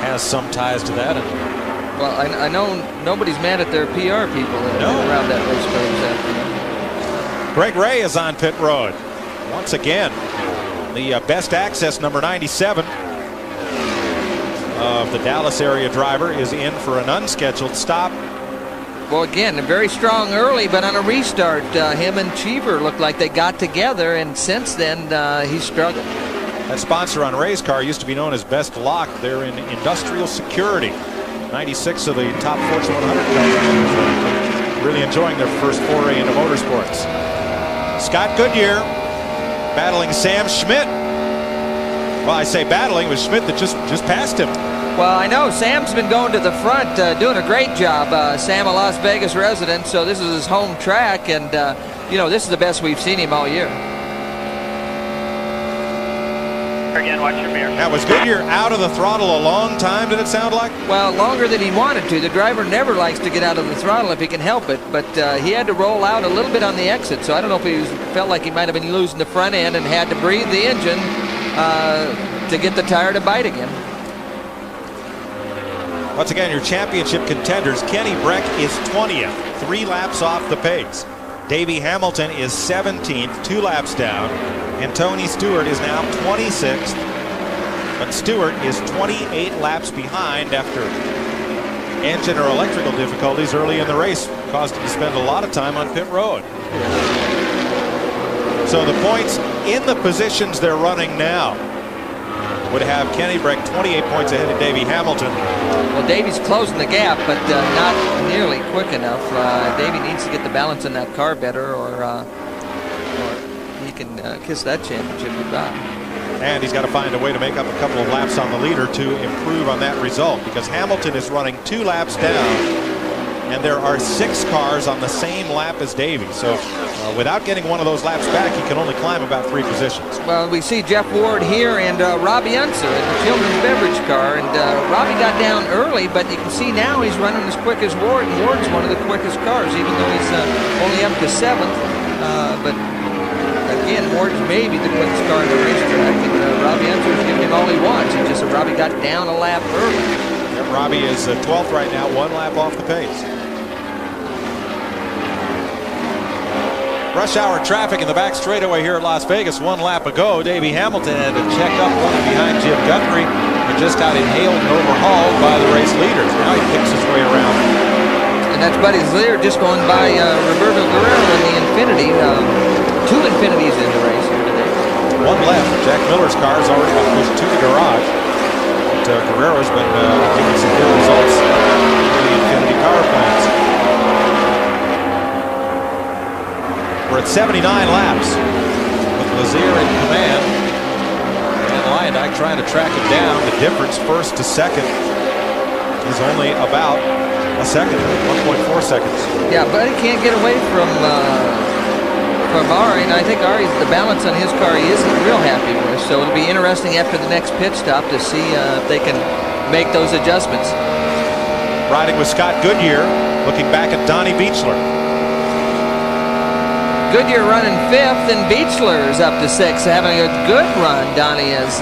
S1: has some ties to that. And
S2: well, I know nobody's mad at their PR people that have been around that race car this afternoon.
S1: Greg Ray is on pit road once again. The best access, number 97 of the Dallas area driver, is in for an unscheduled stop.
S2: Well, again, very strong early, but on a restart, him and Cheever looked like they got together, and since then he's struggled.
S1: That sponsor on Ray's car used to be known as Best Lock. They're in industrial security. 96 of the top Fortune 100 companies really enjoying their first foray into motorsports. Scott Goodyear battling Sam Schmidt. Well, I say battling, it was Schmidt that just passed him.
S2: Well, I know Sam's been going to the front, doing a great job. Sam, a Las Vegas resident, so this is his home track, and you know, this is the best we've seen him all year.
S4: Again, watch your mirror.
S1: Now, was Goodyear out of the throttle a long time, did it sound like?
S2: Well, longer than he wanted to. The driver never likes to get out of the throttle if he can help it, but he had to roll out a little bit on the exit, so I don't know if he felt like he might have been losing the front end and had to breathe the engine to get the tire to bite again.
S1: Once again, your championship contenders. Kenny Breck is 20th, 3 laps off the pace. Davey Hamilton is 17th, 2 laps down. And Tony Stewart is now 26th. But Stewart is 28 laps behind after engine or electrical difficulties early in the race caused him to spend a lot of time on pit road. So the points in the positions they're running now would have Kenny Breck 28 points ahead of Davey Hamilton.
S2: Well, Davey's closing the gap, but not nearly quick enough. Davey needs to get the balance in that car better, or he can kiss that championship goodbye.
S1: And he's got to find a way to make up a couple of laps on the leader to improve on that result, because Hamilton is running 2 laps down, and there are 6 cars on the same lap as Davey. So without getting one of those laps back, he can only climb about 3 positions.
S2: Well, we see Jeff Ward here and Robbie Unser in the children's beverage car, and Robbie got down early, but you can see now he's running as quick as Ward, and Ward's one of the quickest cars, even though he's only up to 7th. But again, Ward's maybe the quickest car in the racetrack, and Robbie Unser's giving him all he wants. It's just that Robbie got down a lap early.
S1: Yeah, Robbie is 12th right now, 1 lap off the pace. Rush hour traffic in the back straightaway here at Las Vegas. 1 lap ago, Davey Hamilton had to check up running behind Jim Guthrie and just got inhaled and overhauled by the race leaders. Now he picks his way around.
S2: And that's Buddy Zleer just going by Roberto Guerrero in the Infinity. 2 Infinities in the race here today.
S1: 1 left. Jack Miller's car has already been pushed to the garage. But Guerrero's been getting some good results in the Infinity car plants. We're at 79 laps with Lazier in command, and Lyondike trying to track him down. The difference first to second is only about a second, 1.4 seconds.
S2: Yeah, Buddy can't get away from Ari, and I think Ari's the balance on his car he isn't real happy with. So it'll be interesting after the next pit stop to see if they can make those adjustments.
S1: Riding with Scott Goodyear, looking back at Donnie Beechler.
S2: Goodyear running 5th, and Beechler is up to 6th, having a good run, Donnie is.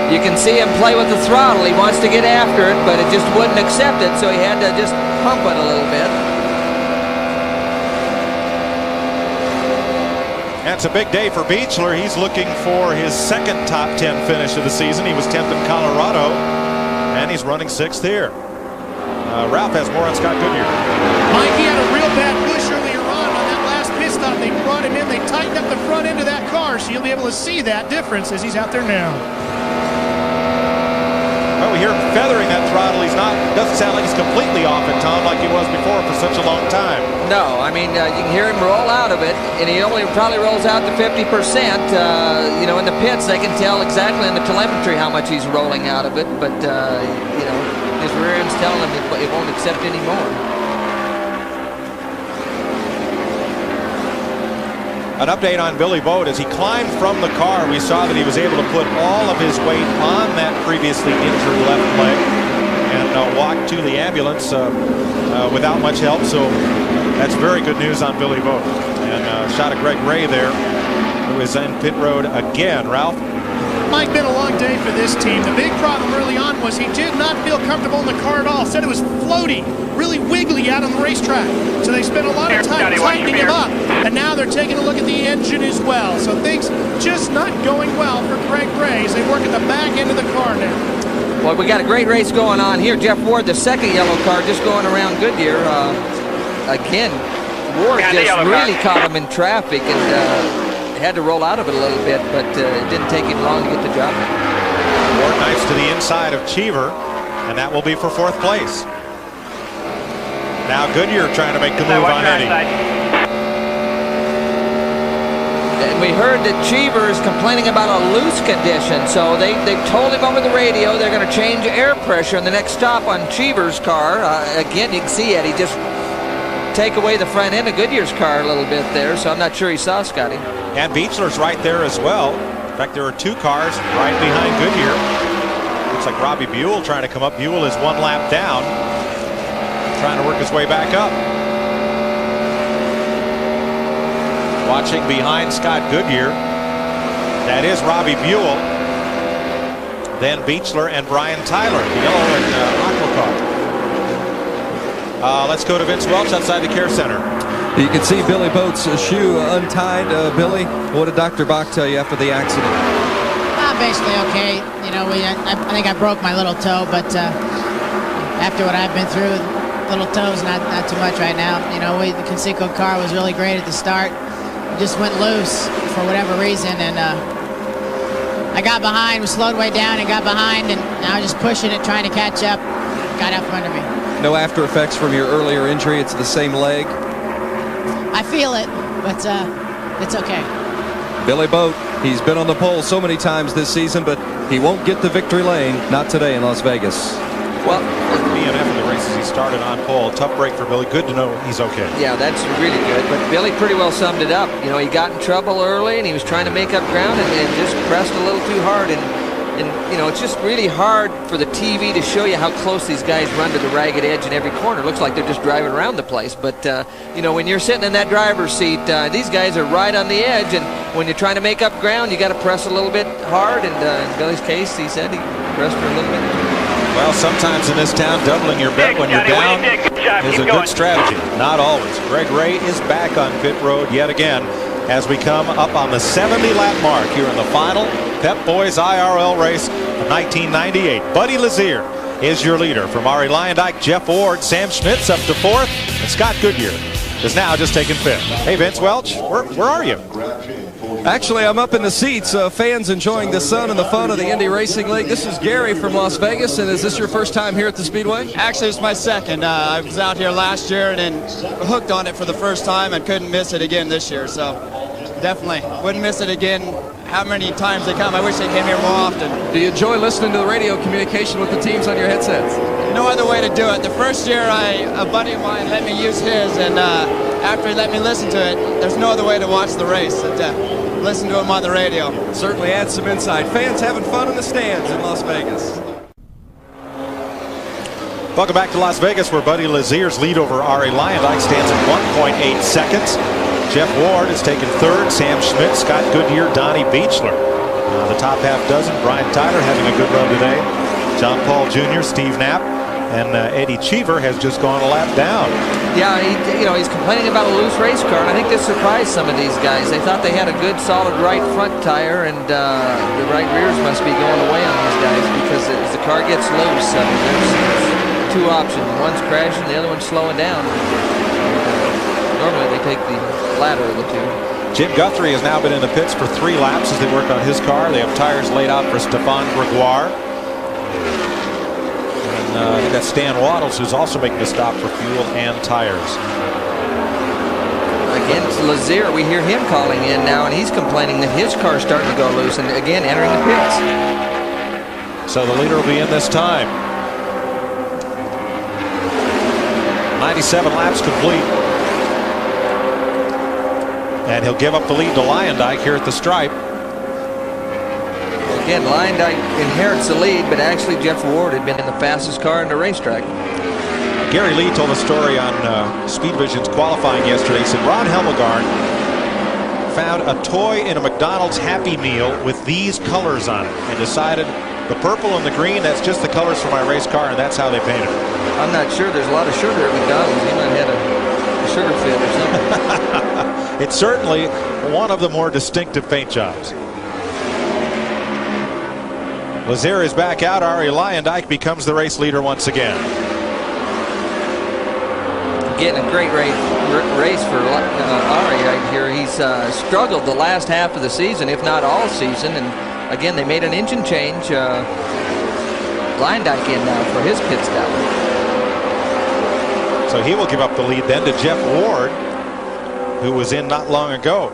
S2: You can see him play with the throttle. He wants to get after it, but it just wouldn't accept it, so he had to just pump it a little bit.
S1: That's a big day for Beechler. He's looking for his 2nd top 10 finish of the season. He was 10th in Colorado, and he's running 6th here. Ralph has more on Scott Goodyear.
S3: Mike, he had a real bad push earlier on that last pit stop. They brought brought him in. They tightened up the front end of that car, so you'll be able to see that difference as he's out there now.
S1: Well, we hear him feathering that throttle. Doesn't sound like he's completely off it, Tom, like he was before for such a long time.
S2: No, I mean, you can hear him roll out of it, and he only probably rolls out to 50%. You know, in the pits, they can tell exactly in the telemetry how much he's rolling out of it, but, you know, his rear end's telling him it won't accept any more.
S1: An update on Billy Boat. As he climbed from the car, we saw that he was able to put all of his weight on that previously injured left leg and walk to the ambulance without much help. So that's very good news on Billy Boat. And shot of Greg Ray there, who is in pit road again. Ralph?
S3: Mike, been a long day for this team. The big problem early on was he did not feel comfortable in the car at all. Said it was floaty, really wiggly out on the racetrack. So they spent a lot of time tightening him up. And now they're taking a look at the engine as well. So things just not going well for Greg Ray as they work at the back end of the car now.
S2: Well, we got a great race going on here. Jeff Ward, the second yellow car, just going around Goodyear. Again, Ward just really caught him in traffic and had to roll out of it a little bit, but it didn't take him long to get the job done.
S1: Ward nice to the inside of Cheever, and that will be for 4th place. Now Goodyear trying to make the move on Eddie.
S2: And we heard that Cheever is complaining about a loose condition, so they've told him over the radio they're going to change air pressure in the next stop on Cheever's car. Again, you can see Eddie just take away the front end of Goodyear's car a little bit there, so I'm not sure he saw Scotty.
S1: And Beechler's right there as well. In fact, there are 2 cars right behind Goodyear. Looks like Robbie Buell trying to come up. Buell is 1 lap down, trying to work his way back up. Watching behind Scott Goodyear, that is Robbie Buell. Then Beechler and Brian Tyler, the yellow and aqua car. Let's go to Vince Welch outside the care center.
S5: You can see Billy Boat's shoe untied. Billy, what did Dr. Bach tell you after the accident?
S11: Basically okay. You know, I think I broke my little toe, but after what I've been through, little toes not too much right now. You know, the Conseco car was really great at the start. It just went loose for whatever reason, and I got behind, was slowed way down and got behind, and I was just pushing it, trying to catch up. Got out from under me.
S5: No after effects from your earlier injury. It's the same leg.
S11: I feel it, but it's okay.
S5: Billy Boat, he's been on the pole so many times this season, but he won't get to victory lane. Not today in Las Vegas.
S1: Well, BNF in the races he started on pole. Tough break for Billy. Good to know he's okay.
S2: Yeah, that's really good. But Billy pretty well summed it up. You know, he got in trouble early, and he was trying to make up ground and just pressed a little too hard. And, you know, it's just really hard for the TV to show you how close these guys run to the ragged edge in every corner. It looks like they're just driving around the place. But, you know, when you're sitting in that driver's seat, these guys are right on the edge. And when you're trying to make up ground, you got to press a little bit hard. And in Billy's case, he said he pressed for a little bit.
S1: Well, sometimes in this town, doubling your bet when you're down is a good strategy. Not always. Greg Ray is back on pit road yet again as we come up on the 70-lap mark here in the final Pep Boys IRL race of 1998. Buddy Lazier is your leader. From Ari Lyondike, Jeff Ward, Sam Schmitz up to 4th, and Scott Goodyear is now just taking 5th. Hey, Vince Welch, where are you?
S5: Actually, I'm up in the seats. Fans enjoying the sun and the fun of the Indy Racing League. This is Gary from Las Vegas, and is this your first time here at the Speedway?
S12: Actually, it's my second. I was out here last year and then hooked on it for the first time and couldn't miss it again this year. So definitely wouldn't miss it again. How many times they come? I wish they came here more often.
S5: Do you enjoy listening to the radio communication with the teams on your headsets?
S12: No other way to do it. The first year, a buddy of mine let me use his, and after he let me listen to it, there's no other way to watch the race. Listen to him on the radio.
S5: Certainly adds some insight. Fans having fun in the stands in Las Vegas.
S1: Welcome back to Las Vegas, where Buddy Lazier's lead over Ari Lyondike stands at 1.8 seconds. Jeff Ward is taking 3rd. Sam Schmidt, Scott Goodyear, Donnie Beechler. The top half dozen. Brian Tyler having a good run today. John Paul Jr., Steve Knapp, and Eddie Cheever has just gone a lap down.
S2: Yeah, he's complaining about a loose race car, and I think this surprised some of these guys. They thought they had a good, solid right front tire, and the right rears must be going away on these guys because as the car gets loose, there's 2 options. One's crashing, the other one's slowing down. Normally they take the latter of the 2.
S1: Jim Guthrie has now been in the pits for 3 laps as they work on his car. They have tires laid out for Stefan Gregoire. And I think that's Stan Waddles, who's also making a stop for fuel and tires.
S2: Again, it's Lazier. We hear him calling in now, and he's complaining that his car's starting to go loose, and again entering the pits.
S1: So the leader will be in this time. 97 laps complete. And he'll give up the lead to Leyendijk here at the stripe.
S2: Again, Leyendijk inherits the lead, but actually Jeff Ward had been in the fastest car in the racetrack.
S1: Gary Lee told a story on Speed Vision's qualifying yesterday. He said Ron Helmgarn found a toy in a McDonald's Happy Meal with these colors on it and decided the purple and the green, that's just the colors for my race car, and that's how they painted it.
S2: I'm not sure. There's a lot of sugar at McDonald's. He might have had a sugar fit or something.
S1: It's certainly one of the more distinctive paint jobs. Lazier is back out. Arie Leyendijk becomes the race leader once again.
S2: Getting a great race for Arie right here. He's struggled the last half of the season, if not all season. And again, they made an engine change. Leyendijk in now for his pit stop.
S1: So he will give up the lead then to Jeff Ward, who was in not long ago.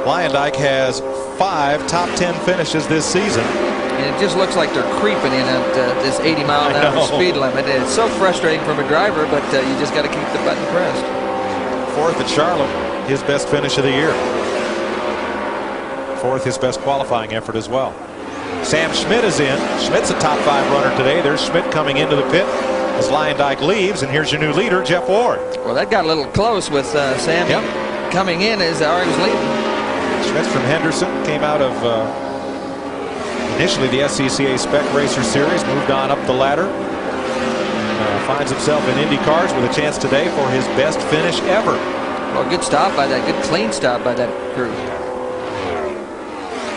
S1: Leyendijk has 5 top 10 finishes this season.
S2: And it just looks like they're creeping in at this 80-mile-an-hour speed limit. And it's so frustrating from a driver, but you just got to keep the button pressed.
S1: 4th at Charlotte, his best finish of the year. 4th, his best qualifying effort as well. Sam Schmidt is in. Schmidt's a top 5 runner today. There's Schmidt coming into the pit as Leyendijk leaves, and here's your new leader, Jeff Ward.
S2: Well, that got a little close with Sam coming in as Arie was leading.
S1: Schmidt's from Henderson, came out of initially the SCCA Spec Racer Series, moved on up the ladder, and finds himself in IndyCars with a chance today for his best finish ever.
S2: Well, good stop by that, good clean stop by that crew.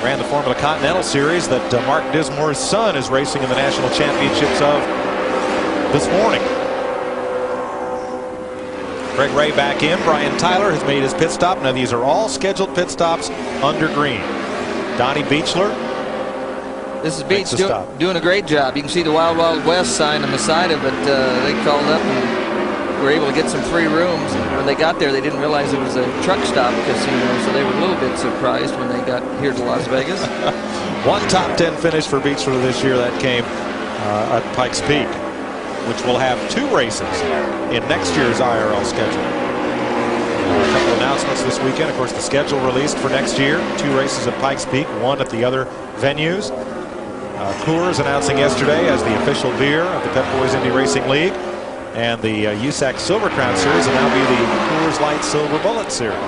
S1: Ran the Formula Continental Series that Mark Dismore's son is racing in the national championships of this morning. Greg Ray back in. Brian Tyler has made his pit stop. Now these are all scheduled pit stops under green. Donnie Beechler.
S2: This is Beach doing a great job. You can see the Wild Wild West sign on the side of it. They called up and were able to get some free rooms. And when they got there, they didn't realize it was a truck stop casino, so they were a little bit surprised when they got here to Las Vegas.
S1: One top 10 finish for Beechler this year. That came at Pikes Peak, which will have 2 races in next year's IRL schedule. A couple announcements this weekend. Of course, the schedule released for next year. 2 races at Pikes Peak, 1 at the other venues. Coors announcing yesterday as the official beer of the Pep Boys Indy Racing League. And the USAC Silver Crown Series will now be the Coors Light Silver Bullet Series.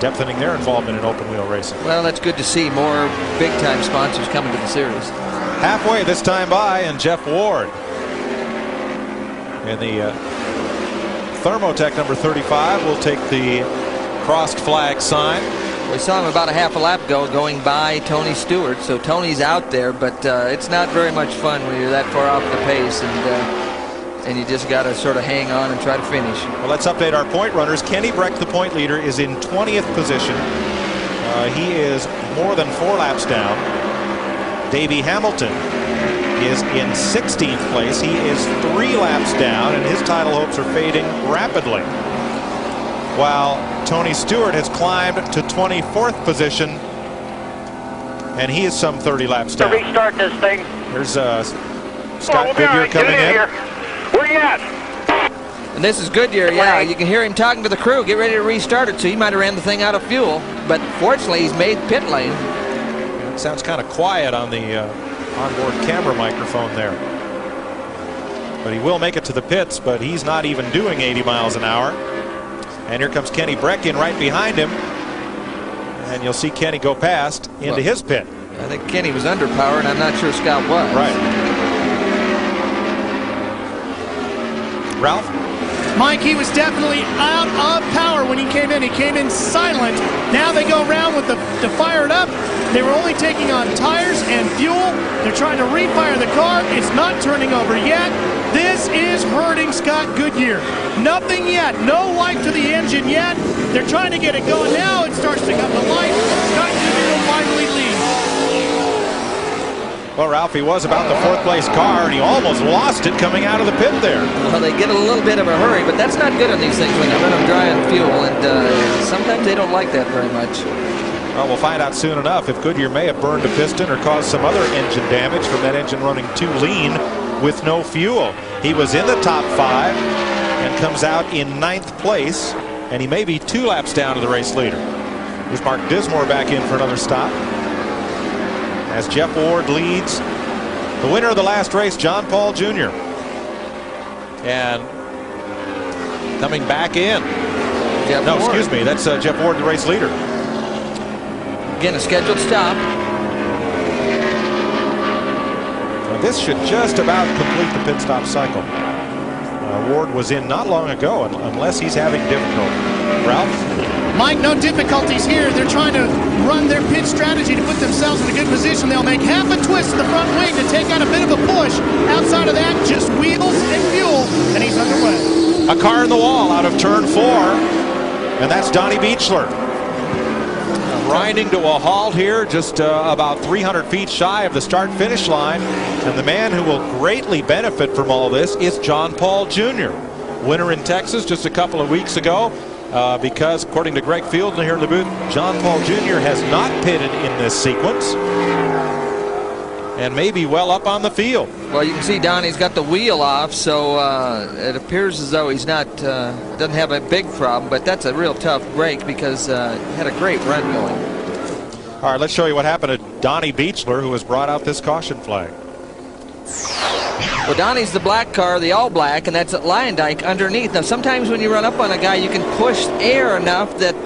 S1: Depthening their involvement in open wheel racing.
S2: Well, that's good to see more big-time sponsors coming to the series.
S1: Halfway this time by, and Jeff Ward in the Thermotech number 35 will take the crossed flag sign.
S2: We saw him about a half a lap ago going by Tony Stewart, so Tony's out there, but it's not very much fun when you're that far off the pace, and you just got to sort of hang on and try to finish.
S1: Well, let's update our point runners. Kenny Breck, the point leader, is in 20th position. He is more than 4 laps down. Davey Hamilton is in 16th place. He is 3 laps down, and his title hopes are fading rapidly. While Tony Stewart has climbed to 24th position, and he is some 30 laps down.
S4: To restart this thing.
S1: There's Scott Goodyear coming in.
S4: Where you at?
S2: And this is Goodyear, yeah. You can hear him talking to the crew. Get ready to restart it, so he might have ran the thing out of fuel. But fortunately, he's made pit lane.
S1: It sounds kind of quiet on the onboard camera microphone there. But he will make it to the pits, but he's not even doing 80 miles an hour. And here comes Kenny Breck in right behind him. And you'll see Kenny go past into his pit.
S2: I think Kenny was underpowered, and I'm not sure Scott was.
S1: Right. Ralph?
S3: Mike, he was definitely out of power when he came in. He came in silent. Now they go around with to fire it up. They were only taking on tires and fuel. They're trying to refire the car. It's not turning over yet. This is hurting Scott Goodyear. Nothing yet. No life to the engine yet. They're trying to get it going now. It starts to come to life. Scott Goodyear will finally lead.
S1: Well, Ralph, he was about the 4th place car, and he almost lost it coming out of the pit there.
S2: Well, they get a little bit of a hurry, but that's not good on these things when you run them dry on fuel, and sometimes they don't like that very much.
S1: Well, we'll find out soon enough if Goodyear may have burned a piston or caused some other engine damage from that engine running too lean with no fuel. He was in the top 5 and comes out in 9th place, and he may be 2 laps down to the race leader. Here's Mark Dismore back in for another stop as Jeff Ward leads the winner of the last race, John Paul Jr. And coming back in.
S2: Jeff
S1: no,
S2: Ward.
S1: Excuse me, that's Jeff Ward, the race leader.
S2: Again, a scheduled stop.
S1: Now, this should just about complete the pit stop cycle. Ward was in not long ago, unless he's having difficulty. Ralph?
S3: Mike, no difficulties here. They're trying to run their pit strategy to put themselves in a good position. They'll make half a twist in the front wing to take out a bit of a push. Outside of that, just wheels and fuel, and he's underway.
S1: A car in the wall out of turn 4, and that's Donnie Beechler. Grinding to a halt here, just about 300 feet shy of the start-finish line. And the man who will greatly benefit from all this is John Paul Jr. Winner in Texas just a couple of weeks ago. Because according to Greg Fielding here in the booth, John Paul Jr. has not pitted in this sequence and may be well up on the field.
S2: Well, you can see Donnie's got the wheel off, so it appears as though he's not doesn't have a big problem, but that's a real tough break because he had a great run going.
S1: All right, let's show you what happened to Donnie Beechler, who has brought out this caution flag.
S2: Well, Donnie's the black car, the all black, and that's at Lyondike underneath. Now, sometimes when you run up on a guy, you can push air enough that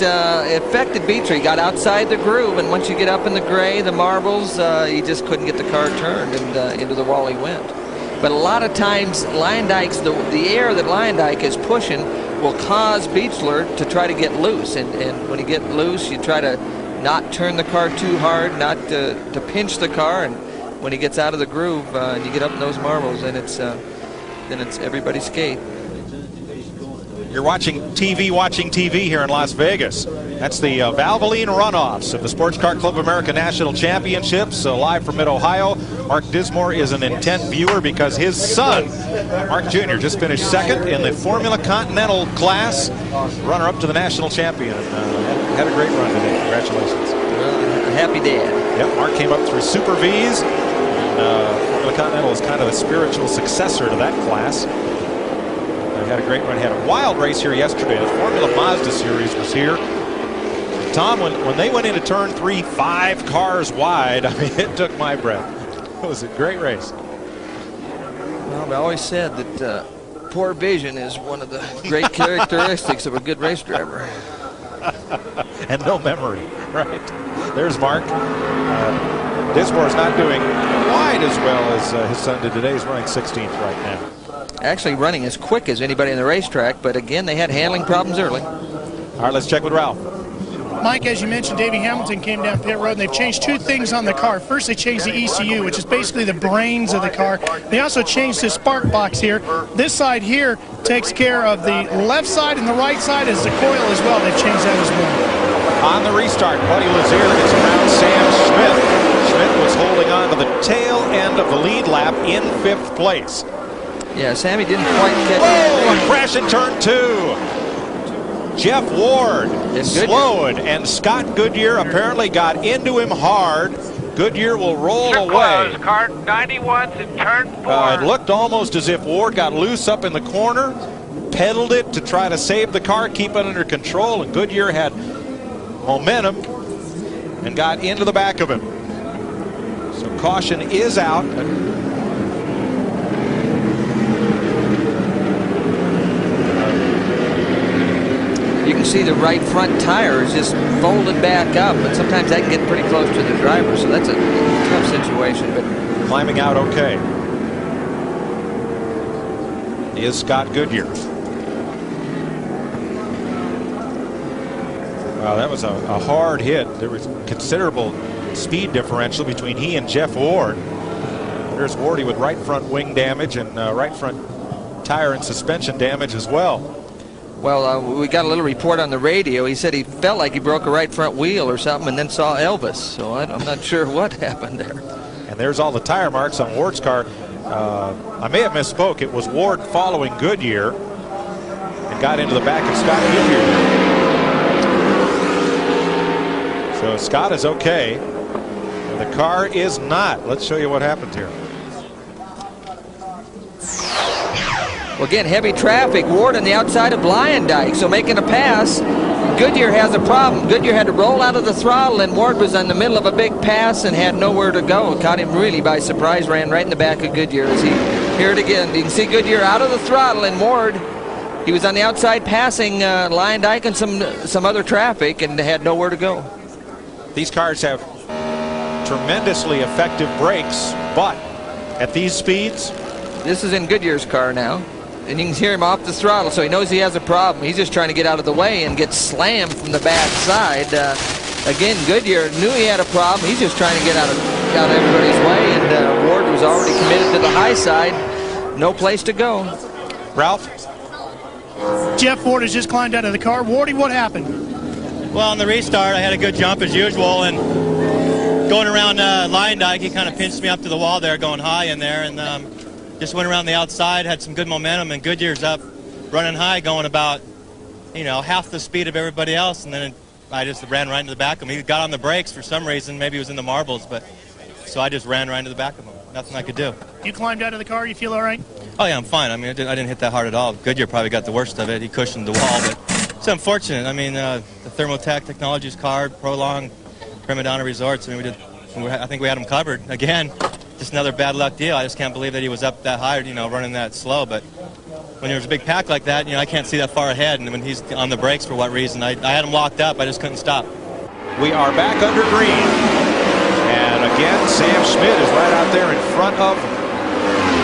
S2: it affected Beechler. He got outside the groove, and once you get up in the gray, the marbles, he just couldn't get the car turned, and into the wall he went. But a lot of times, Lyondike's, the air that Lyondike is pushing will cause Beechler to try to get loose. And when you get loose, you try to not turn the car too hard, not to pinch the car, and when he gets out of the groove and you get up in those marbles, then it's everybody's skate.
S1: You're watching TV here in Las Vegas. That's the Valvoline runoffs of the Sports Car Club of America National Championships, live from Mid-Ohio. Mark Dismore is an intent viewer because his son, Mark Jr., just finished 2nd in the Formula Continental class, runner-up to the national champion. Had a great run today. Congratulations.
S2: A happy dad.
S1: Yep, Mark came up through Super V's. Formula Continental is kind of a spiritual successor to that class. They had a great run. Had a wild race here yesterday. The Formula Mazda Series was here. Tom, when they went into turn 3, 5 cars wide, I mean, it took my breath. It was a great race.
S2: Well, I always said that poor vision is one of the great characteristics of a good race driver.
S1: And no memory, right? There's Mark. Dismore's not doing quite as well as his son did today. He's running 16th right now.
S2: Actually running as quick as anybody in the racetrack, but again, they had handling problems early.
S1: All right, let's check with Ralph.
S3: Mike, as you mentioned, Davey Hamilton came down pit road, and they've changed 2 things on the car. First, they changed the ECU, which is basically the brains of the car. They also changed the spark box here. This side here takes care of the left side, and the right side is the coil as well. They've changed that as well.
S1: On the restart, Buddy Lazier gets around Sam Schmidt. Schmidt was holding on to the tail end of the lead lap in 5th place.
S2: Yeah, Sammy didn't quite catch
S1: it. A crash in turn 2. Jeff Ward slowed, and Scott Goodyear apparently got into him hard. Goodyear will roll away.
S4: Car 91's in turn 4.
S1: It looked almost as if Ward got loose up in the corner, pedaled it to try to save the car, keep it under control, and Goodyear had momentum and got into the back of him. So caution is out.
S2: You can see the right front tire is just folded back up, but sometimes that can get pretty close to the driver, so that's a tough situation. But
S1: climbing out okay is Scott Goodyear. Wow, that was a hard hit. There was considerable speed differential between he and Jeff Ward. There's Wardy with right front wing damage and right front tire and suspension damage as well.
S2: Well, we got a little report on the radio. He said he felt like he broke a right front wheel or something and then saw Elvis. So I'm not sure what happened there.
S1: And there's all the tire marks on Ward's car. I may have misspoke. It was Ward following Goodyear and got into the back of Scott Goodyear. So Scott is okay. The car is not. Let's show you what happened here.
S2: Well, again, heavy traffic. Ward on the outside of Lyondike, so making a pass. Goodyear has a problem. Goodyear had to roll out of the throttle, and Ward was in the middle of a big pass and had nowhere to go. Caught him really by surprise, ran right in the back of Goodyear. As he here it again. You can see Goodyear out of the throttle, and Ward, he was on the outside passing Lyondike and some other traffic and had nowhere to go.
S1: These cars have tremendously effective brakes, but at these speeds,
S2: this is in Goodyear's car now. And you can hear him off the throttle, so he knows he has a problem. He's just trying to get out of the way and get slammed from the back side. Again, Goodyear knew he had a problem. He's just trying to get out of everybody's way, and Ward was already committed to the high side. No place to go.
S1: Ralph?
S3: Jeff Ward has just climbed out of the car. Wardy, what happened?
S13: Well, on the restart, I had a good jump as usual, and going around Lyondike, he kind of pinched me up to the wall there, going high in there, and just went around the outside, had some good momentum, and Goodyear's up running high, going about, half the speed of everybody else, and then I just ran right into the back of him. He got on the brakes for some reason. Maybe he was in the marbles, but so I just ran right into the back of him. Nothing I could do.
S3: You climbed out of the car. You feel all right?
S13: Oh, yeah, I'm fine. I mean, I didn't hit that hard at all. Goodyear probably got the worst of it. He cushioned the wall, but it's unfortunate. I mean, the Thermotech Technologies car, Prolong, Prima Donna Resorts, I mean, I think we had him covered. Again, just another bad luck deal. I just can't believe that he was up that high, running that slow. But when there's a big pack like that, I can't see that far ahead. And when he's on the brakes for what reason, I had him locked up. I just couldn't stop.
S1: We are back under green. And again, Sam Schmidt is right out there in front of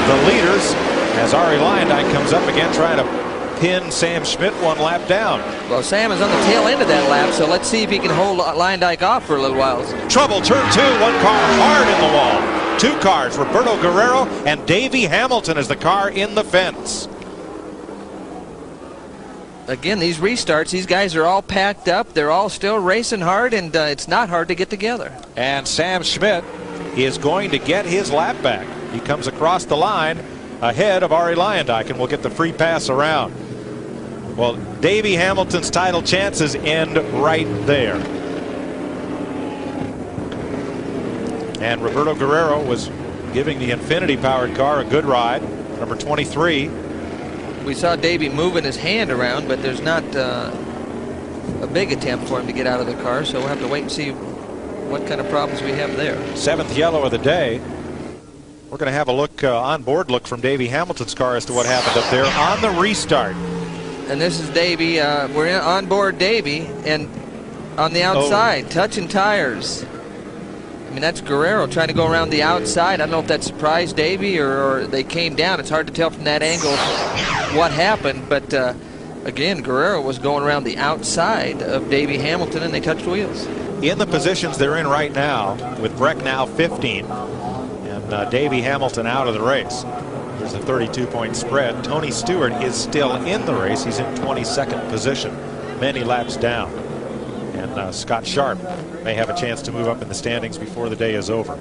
S1: the leaders as Ari Lyondike comes up again trying to pin Sam Schmidt one lap down.
S2: Well, Sam is on the tail end of that lap, so let's see if he can hold Lyondike off for a little while.
S1: Trouble, turn two, one car hard in the wall. Two cars, Roberto Guerrero and Davey Hamilton as the car in the fence.
S2: Again, these restarts, these guys are all packed up. They're all still racing hard, and it's not hard to get together.
S1: And Sam Schmidt is going to get his lap back. He comes across the line ahead of Ari Lyondike, and will get the free pass around. Well, Davey Hamilton's title chances end right there. And Roberto Guerrero was giving the Infinity-powered car a good ride, number 23.
S2: We saw Davey moving his hand around, but there's not a big attempt for him to get out of the car, so we'll have to wait and see what kind of problems we have there.
S1: Seventh yellow of the day. We're going to have a look, on-board look from Davey Hamilton's car as to what happened up there on the restart.
S2: And this is Davey. We're on board Davey, and on the outside, touching tires. I mean, that's Guerrero trying to go around the outside. I don't know if that surprised Davey or they came down. It's hard to tell from that angle what happened. But, again, Guerrero was going around the outside of Davey Hamilton, and they touched wheels.
S1: In the positions they're in right now, with Breck now 15, and Davey Hamilton out of the race. There's a 32-point spread. Tony Stewart is still in the race. He's in 22nd position, many laps down. And Scott Sharp may have a chance to move up in the standings before the day is over.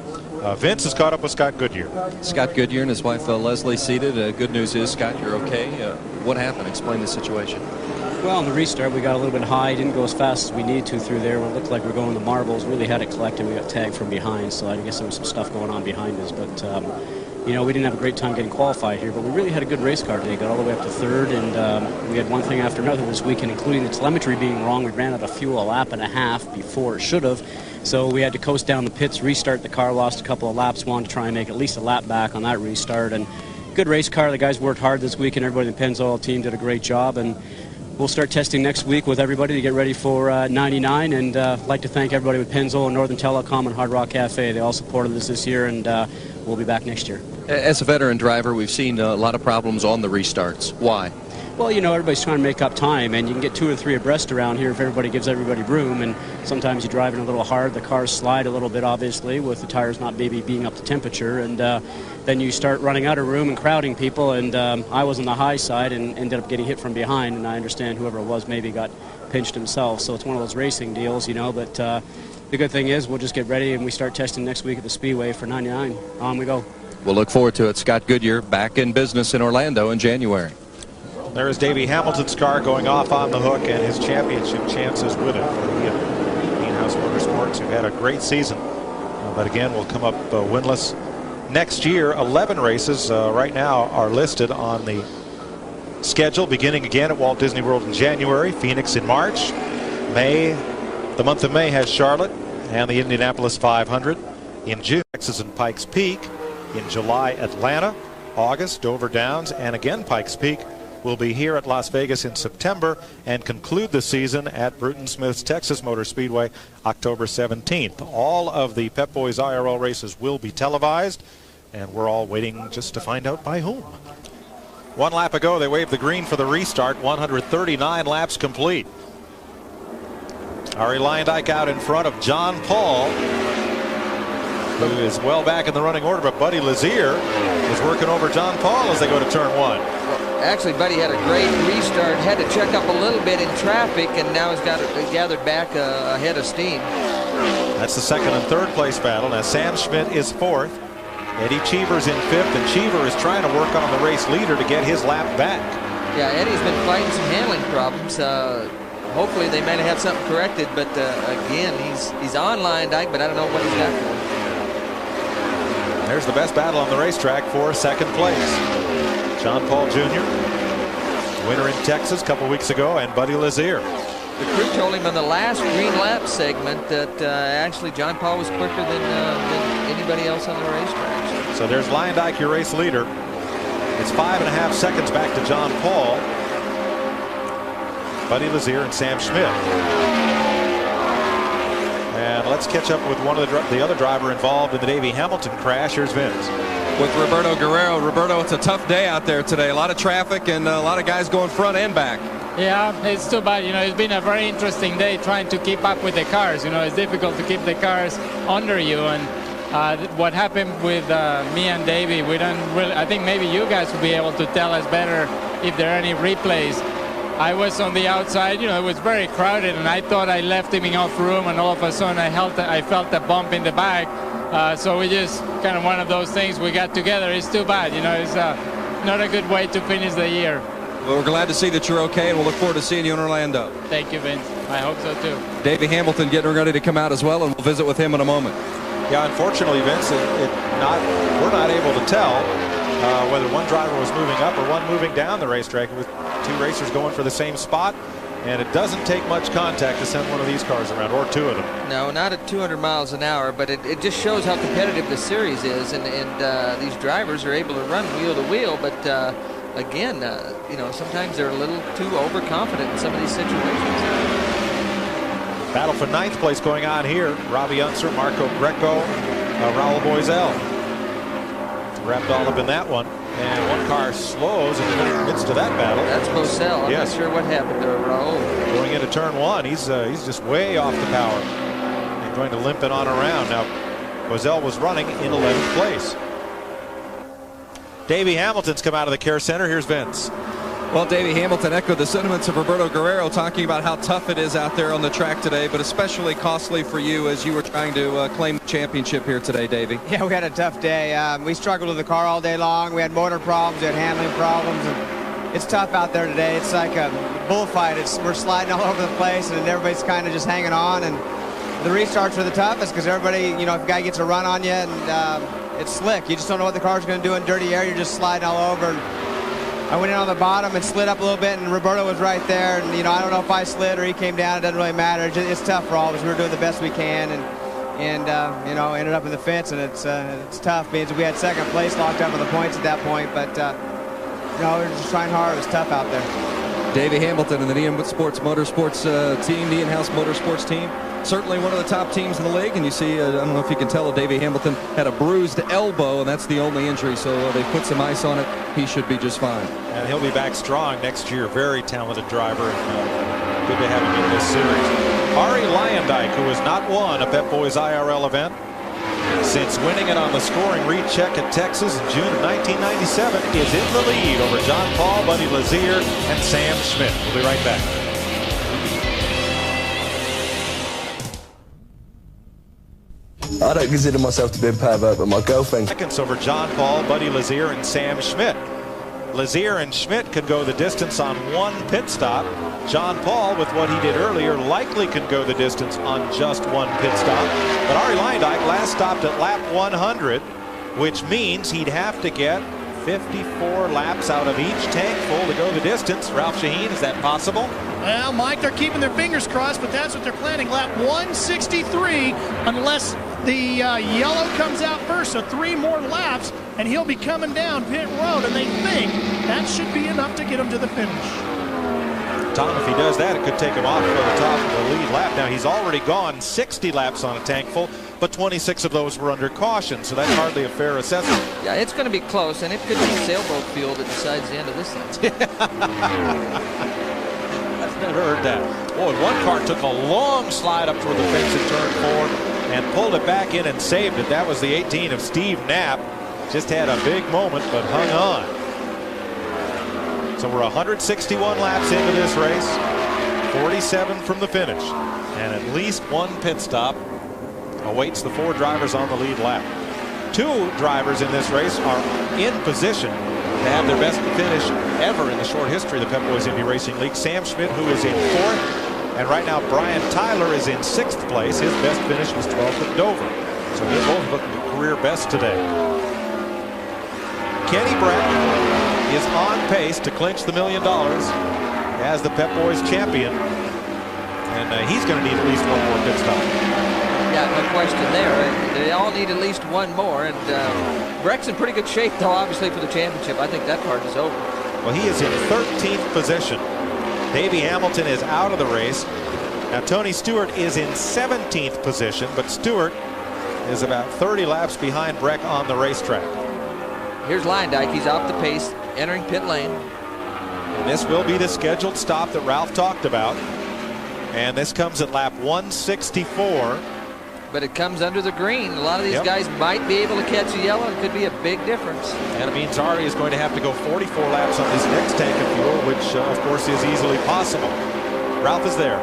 S1: Vince is caught up with Scott Goodyear.
S5: Scott Goodyear and his wife Leslie seated. Good news is, Scott, you're okay. What happened? Explain the situation.
S14: Well, on the restart, we got a little bit high. Didn't go as fast as we needed to through there. It looked like we were going to marbles. Really had it collected. We got tagged from behind, so I guess there was some stuff going on behind us. But, we didn't have a great time getting qualified here, but we really had a good race car today. Got all the way up to third, and we had one thing after another this weekend, including the telemetry being wrong. We ran out of fuel a lap and a half before it should have. So we had to coast down the pits, restart the car, lost a couple of laps, wanted to try and make at least a lap back on that restart. And good race car. The guys worked hard this weekend. Everybody in the Pennzoil team did a great job. And we'll start testing next week with everybody to get ready for 99. And I'd like to thank everybody with Pennzoil and Northern Telecom and Hard Rock Cafe. They all supported us this year, and we'll be back next year.
S5: As a veteran driver, we've seen a lot of problems on the restarts. Why?
S14: Well, you know, everybody's trying to make up time, and you can get 2 or 3 abreast around here if everybody gives everybody room. And sometimes you're driving a little hard. The cars slide a little bit, obviously, with the tires not maybe being up to temperature. And then you start running out of room and crowding people. And I was on the high side and ended up getting hit from behind. And I understand whoever it was maybe got pinched himself. So it's one of those racing deals, you know. But the good thing is we'll just get ready and we start testing next week at the Speedway for 99. On we go.
S5: We'll look forward to it. Scott Goodyear back in business in Orlando in January.
S1: There's Davey Hamilton's car going off on the hook, and his championship chances with it for the in-house motorsports, who've had a great season, but again will come up winless next year. 11 races right now are listed on the schedule, beginning again at Walt Disney World in January, Phoenix in March. The month of May has Charlotte and the Indianapolis 500. In June, Texas and Pikes Peak. In July, Atlanta. August, Dover Downs, and again Pikes Peak. Will be here at Las Vegas in September and conclude the season at Bruton Smith's Texas Motor Speedway October 17th. All of the Pep Boys IRL races will be televised, and we're all waiting just to find out by whom. 1 lap ago, they waved the green for the restart. 139 laps complete. Arie Luyendyk out in front of John Paul, who is well back in the running order, but Buddy Lazier is working over John Paul as they go to turn 1.
S2: Actually, Buddy had a great restart, had to check up a little bit in traffic, and now he's got it gathered back ahead of steam.
S1: That's the second and third place battle. Now Sam Schmidt is 4th. Eddie Cheever's in 5th, and Cheever is trying to work on the race leader to get his lap back. Yeah,
S2: Eddie's been fighting some handling problems. Hopefully they might have something corrected, but again, he's on Luyendyk, but I don't know what he's got for him.
S1: There's the best battle on the racetrack for second place. John Paul Jr., winner in Texas a couple weeks ago, and Buddy Lazier.
S2: The crew told him on the last green lap segment that actually John Paul was quicker than anybody else on the racetrack.
S1: So there's Luyendyk, your race leader. It's 5.5 seconds back to John Paul, Buddy Lazier, and Sam Schmidt. And let's catch up with one of the other driver involved in the Davey Hamilton crash. Here's Vince.
S5: With Roberto Guerrero. Roberto, it's a tough day out there today. A lot of traffic and a lot of guys going front and back.
S15: Yeah, it's too bad. You know, it's been a very interesting day trying to keep up with the cars. You know, it's difficult to keep the cars under you. And what happened with me and Davey, we don't really. I think maybe you guys will be able to tell us better if there are any replays. I was on the outside. You know, it was very crowded, and I thought I left him enough room, and all of a sudden I felt a bump in the back. So we just kind of one of those things we got together. It's too bad, you know, it's not a good way to finish the year.
S5: Well, we're glad to see that you're okay, and we'll look forward to seeing you in Orlando.
S15: Thank you, Vince. I hope so, too.
S5: Davey Hamilton getting ready to come out as well, and we'll visit with him in a moment.
S1: Yeah, unfortunately, Vince, we're not able to tell whether one driver was moving up or one moving down the racetrack with 2 racers going for the same spot. And it doesn't take much contact to send one of these cars around, or 2 of them.
S2: No, not at 200 miles an hour, but it just shows how competitive the series is, and these drivers are able to run wheel to wheel, but again, you know, sometimes they're a little too overconfident in some of these situations.
S1: Battle for 9th place going on here. Robbie Unser, Marco Greco, Raul Boisel. Wrapped all up in that one. And one car slows in the midst of that battle.
S2: That's Boisel. I'm not sure what happened to Raul.
S1: Going into turn 1, he's just way off the power and going to limp it on around. Now, Boisel was running in 11th place. Davey Hamilton's come out of the care center. Here's Vince.
S5: Well, Davey Hamilton echoed the sentiments of Roberto Guerrero, talking about how tough it is out there on the track today, but especially costly for you as you were trying to claim the championship here today, Davey.
S16: Yeah, we had a tough day. We struggled with the car all day long. We had motor problems, we had handling problems, and it's tough out there today. It's like a bullfight. We're sliding all over the place, and everybody's kind of just hanging on. And the restarts are the toughest because everybody, you know, if a guy gets a run on you, and it's slick. You just don't know what the car's going to do in dirty air. You're just sliding all over. And I went in on the bottom and slid up a little bit, and Roberto was right there. And, you know, I don't know if I slid or he came down. It doesn't really matter. It's tough for all of us. We were doing the best we can, and you know, ended up in the fence, and it's tough because we had second place locked up with the points at that point. But, you know, we were just trying hard. It was tough out there.
S5: Davey Hamilton and the Neon Sports Motorsports team, Neon House Motorsports team, certainly one of the top teams in the league. And you see, I don't know if you can tell, Davey Hamilton had a bruised elbow, and that's the only injury. So they put some ice on it. He should be just fine.
S1: And he'll be back strong next year. Very talented driver. And good to have him in this series. Ari Leyendijk, who has not won a Pep Boys IRL event since winning it on the scoring recheck at Texas in June of 1997, is in the lead over John Paul, Buddy Lazier, and Sam Schmidt. We'll be right back.
S17: I don't consider myself to be a pervert, but my girlfriend.
S1: Seconds over John Paul, Buddy Lazier, and Sam Schmidt. Lazier and Schmidt could go the distance on one pit stop. John Paul, with what he did earlier, likely could go the distance on just one pit stop. But Ari Leyendijk last stopped at lap 100, which means he'd have to get 54 laps out of each tank full to go the distance. Ralph Shaheen, is that possible?
S3: Well, Mike, they're keeping their fingers crossed, but that's what they're planning. Lap 163, unless the yellow comes out first, so 3 more laps, and he'll be coming down pit road, and they think that should be enough to get him to the finish.
S1: Tom, if he does that, it could take him off for the top of the lead lap. Now, he's already gone 60 laps on a tank full, but 26 of those were under caution, so that's hardly a fair assessment.
S2: Yeah, it's going to be close, and it could be sailboat fuel that decides the end of this thing.
S1: I've never heard that. Boy, one car took a long slide up toward the fence in turn 4 and pulled it back in and saved it. That was the 18 of Steve Knapp. Just had a big moment, but hung on. So we're 161 laps into this race, 47 from the finish, and at least one pit stop awaits the 4 drivers on the lead lap. 2 drivers in this race are in position to have their best finish ever in the short history of the Pep Boys Indy Racing League. Sam Schmidt, who is in 4th, and right now Brian Tyler is in 6th place. His best finish was 12th at Dover. So they're both looking at career best today. Kenny Brett is on pace to clinch the $1 million as the Pep Boys champion, and he's going to need at least one more pit stop.
S2: Yeah, no question there. They all need at least one more, and Breck's in pretty good shape, though, obviously, for the championship. I think that part is over.
S1: Well, he is in 13th position. Davey Hamilton is out of the race. Now, Tony Stewart is in 17th position, but Stewart is about 30 laps behind Breck on the racetrack.
S2: Here's Leyendijk. He's off the pace, entering pit lane.
S1: And this will be the scheduled stop that Ralph talked about. And this comes at lap 164.
S2: But it comes under the green. A lot of these guys might be able to catch a yellow. It could be a big difference.
S1: And it means Ari is going to have to go 44 laps on his next tank of fuel, which, of course, is easily possible. Ralph is there.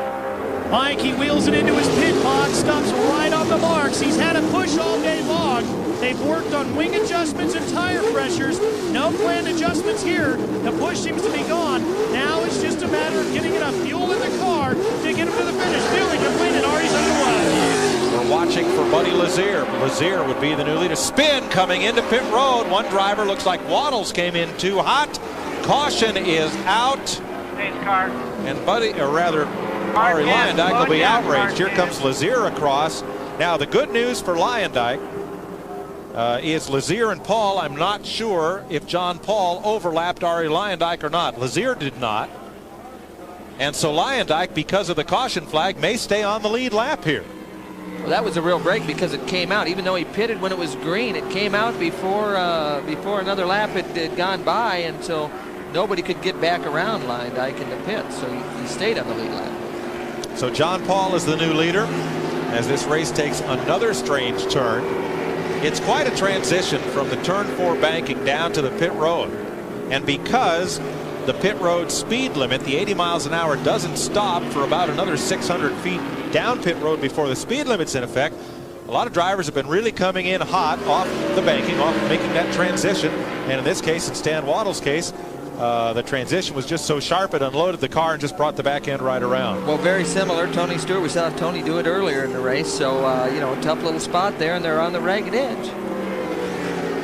S3: Mike, he wheels it into his pit pod, stops right on the marks. He's had a push all day long. They've worked on wing adjustments and tire pressures. No planned adjustments here. The push seems to be gone. Now it's just a matter of getting enough fuel in the car to get him to the finish. Feeling complete, and Ari's underway.
S1: We're watching for Buddy Lazier. Lazier would be the new leader. Spin coming into pit road. One driver looks like Waddles came in too hot. Caution is out.
S4: Pace car.
S1: And Buddy, or rather, Ari Leyendijk will be outraged. Here comes Lazier across. Now, the good news for Leyendijk is Lazier and Paul. I'm not sure if John Paul overlapped Ari Leyendijk or not. Lazier did not. And so Leyendijk, because of the caution flag, may stay on the lead lap here.
S2: Well, that was a real break because it came out. Even though he pitted when it was green, it came out before another lap had gone by, and so nobody could get back around Leyendijk in the pit. So he stayed on the lead lap.
S1: So John Paul is the new leader as this race takes another strange turn. It's quite a transition from the turn 4 banking down to the pit road. And because the pit road speed limit, the 80 miles an hour, doesn't stop for about another 600 feet down pit road before the speed limit's in effect, a lot of drivers have been really coming in hot off the banking, off making that transition. And in this case, in Stan Waddle's case, the transition was just so sharp it unloaded the car and just brought the back end right around.
S2: Well, very similar. Tony Stewart, we saw Tony do it earlier in the race. So, you know, a tough little spot there, and they're on the ragged edge.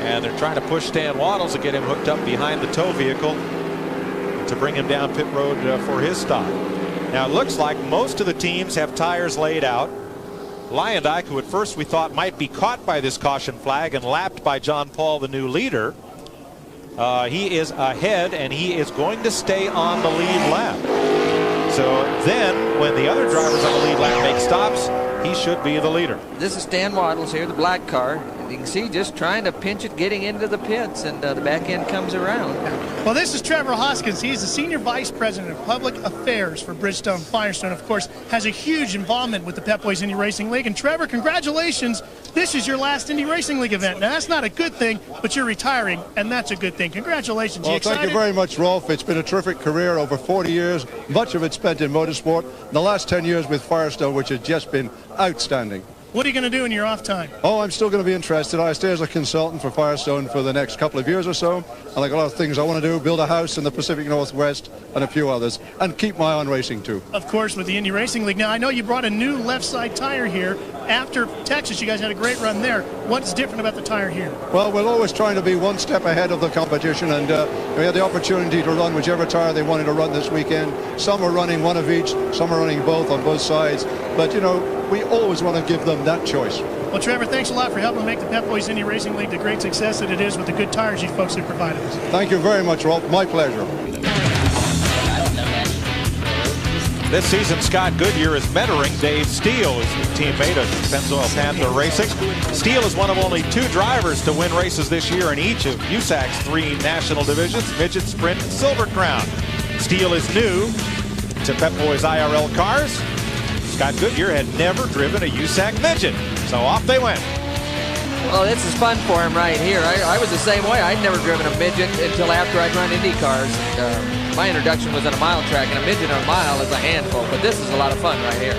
S1: And they're trying to push Stan Waddles to get him hooked up behind the tow vehicle to bring him down pit road for his stop. Now, it looks like most of the teams have tires laid out. Leyendijk, who at first we thought might be caught by this caution flag and lapped by John Paul, the new leader, He is ahead, and he is going to stay on the lead lap. So then, when the other drivers on the lead lap make stops, he should be the leader.
S2: This is Stan Waddles here, the black car. You can see just trying to pinch it, getting into the pits, and the back end comes around.
S3: Well, this is Trevor Hoskins. He's the Senior Vice President of Public Affairs for Bridgestone Firestone. Of course, has a huge involvement with the Pep Boys Indy Racing League. And Trevor, congratulations. This is your last Indy Racing League event. Now, that's not a good thing, but you're retiring, and that's a good thing. Congratulations.
S18: Well, thank you very much, Rolf. It's been a terrific career over 40 years, much of it spent in motorsport. The last 10 years with Firestone, which has just been outstanding.
S3: What are you going to do in your off time?
S18: Oh, I'm still going to be interested. I stay as a consultant for Firestone for the next couple of years or so. And I got a lot of things I want to do, build a house in the Pacific Northwest and a few others, and keep my eye on racing too.
S3: Of course, with the Indy Racing League. Now, I know you brought a new left side tire here. After Texas, you guys had a great run there. What's different about the tire here?
S18: Well, we're always trying to be one step ahead of the competition, and we had the opportunity to run whichever tire they wanted to run this weekend. Some are running one of each, some are running both on both sides. But, you know, we always want to give them that choice.
S3: Well, Trevor, thanks a lot for helping make the Pep Boys Indy Racing League the great success that it is with the good tires you folks have provided us.
S18: Thank you very much, Rolf. My pleasure.
S1: This season, Scott Goodyear is mentoring Dave Steele, his teammate of Pennzoil Panther Racing. Steele is one of only 2 drivers to win races this year in each of USAC's 3 national divisions, Midget, Sprint, and Silver Crown. Steele is new to Pep Boys IRL cars. Scott Goodyear had never driven a USAC Midget, so off they went.
S2: Well, this is fun for him right here. I was the same way. I'd never driven a midget until after I'd run Indy cars. My introduction was on a mile track, and a midget on a mile is a handful, but this is a lot of fun right here.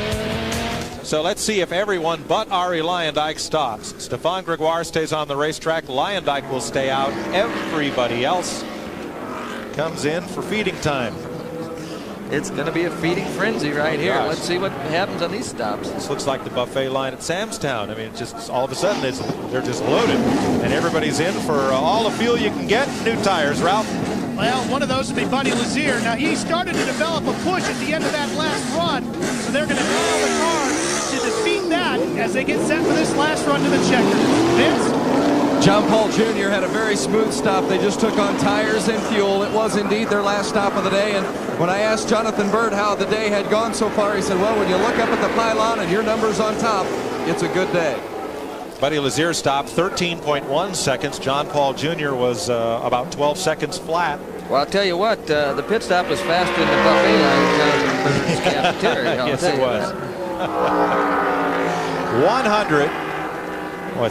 S1: So let's see if everyone but Arie Luyendyk stops. Stefan Gregoire stays on the racetrack. Luyendyk will stay out. Everybody else comes in for feeding time.
S2: It's going to be a feeding frenzy right here. Gosh. Let's see what happens on these stops.
S1: This looks like the buffet line at Sam's Town. I mean, it's just all of a sudden they're just loaded, and everybody's in for all the fuel you can get. New tires, Ralph.
S3: Well, one of those would be Buddy Lazier. Now, he started to develop a push at the end of that last run, so they're going to dial the car to defeat that as they get set for this last run to the checker. Vince?
S5: John Paul Jr. had a very smooth stop. They just took on tires and fuel. It was indeed their last stop of the day. And when I asked Jonathan Bird how the day had gone so far, he said, well, when you look up at the pylon and your number's on top, it's a good day.
S1: Buddy Lazier stopped 13.1 seconds. John Paul Jr. was about 12 seconds flat.
S2: Well, I'll tell you what, the pit stop was faster than the buffet line in the cafeteria.
S1: Yes, it was.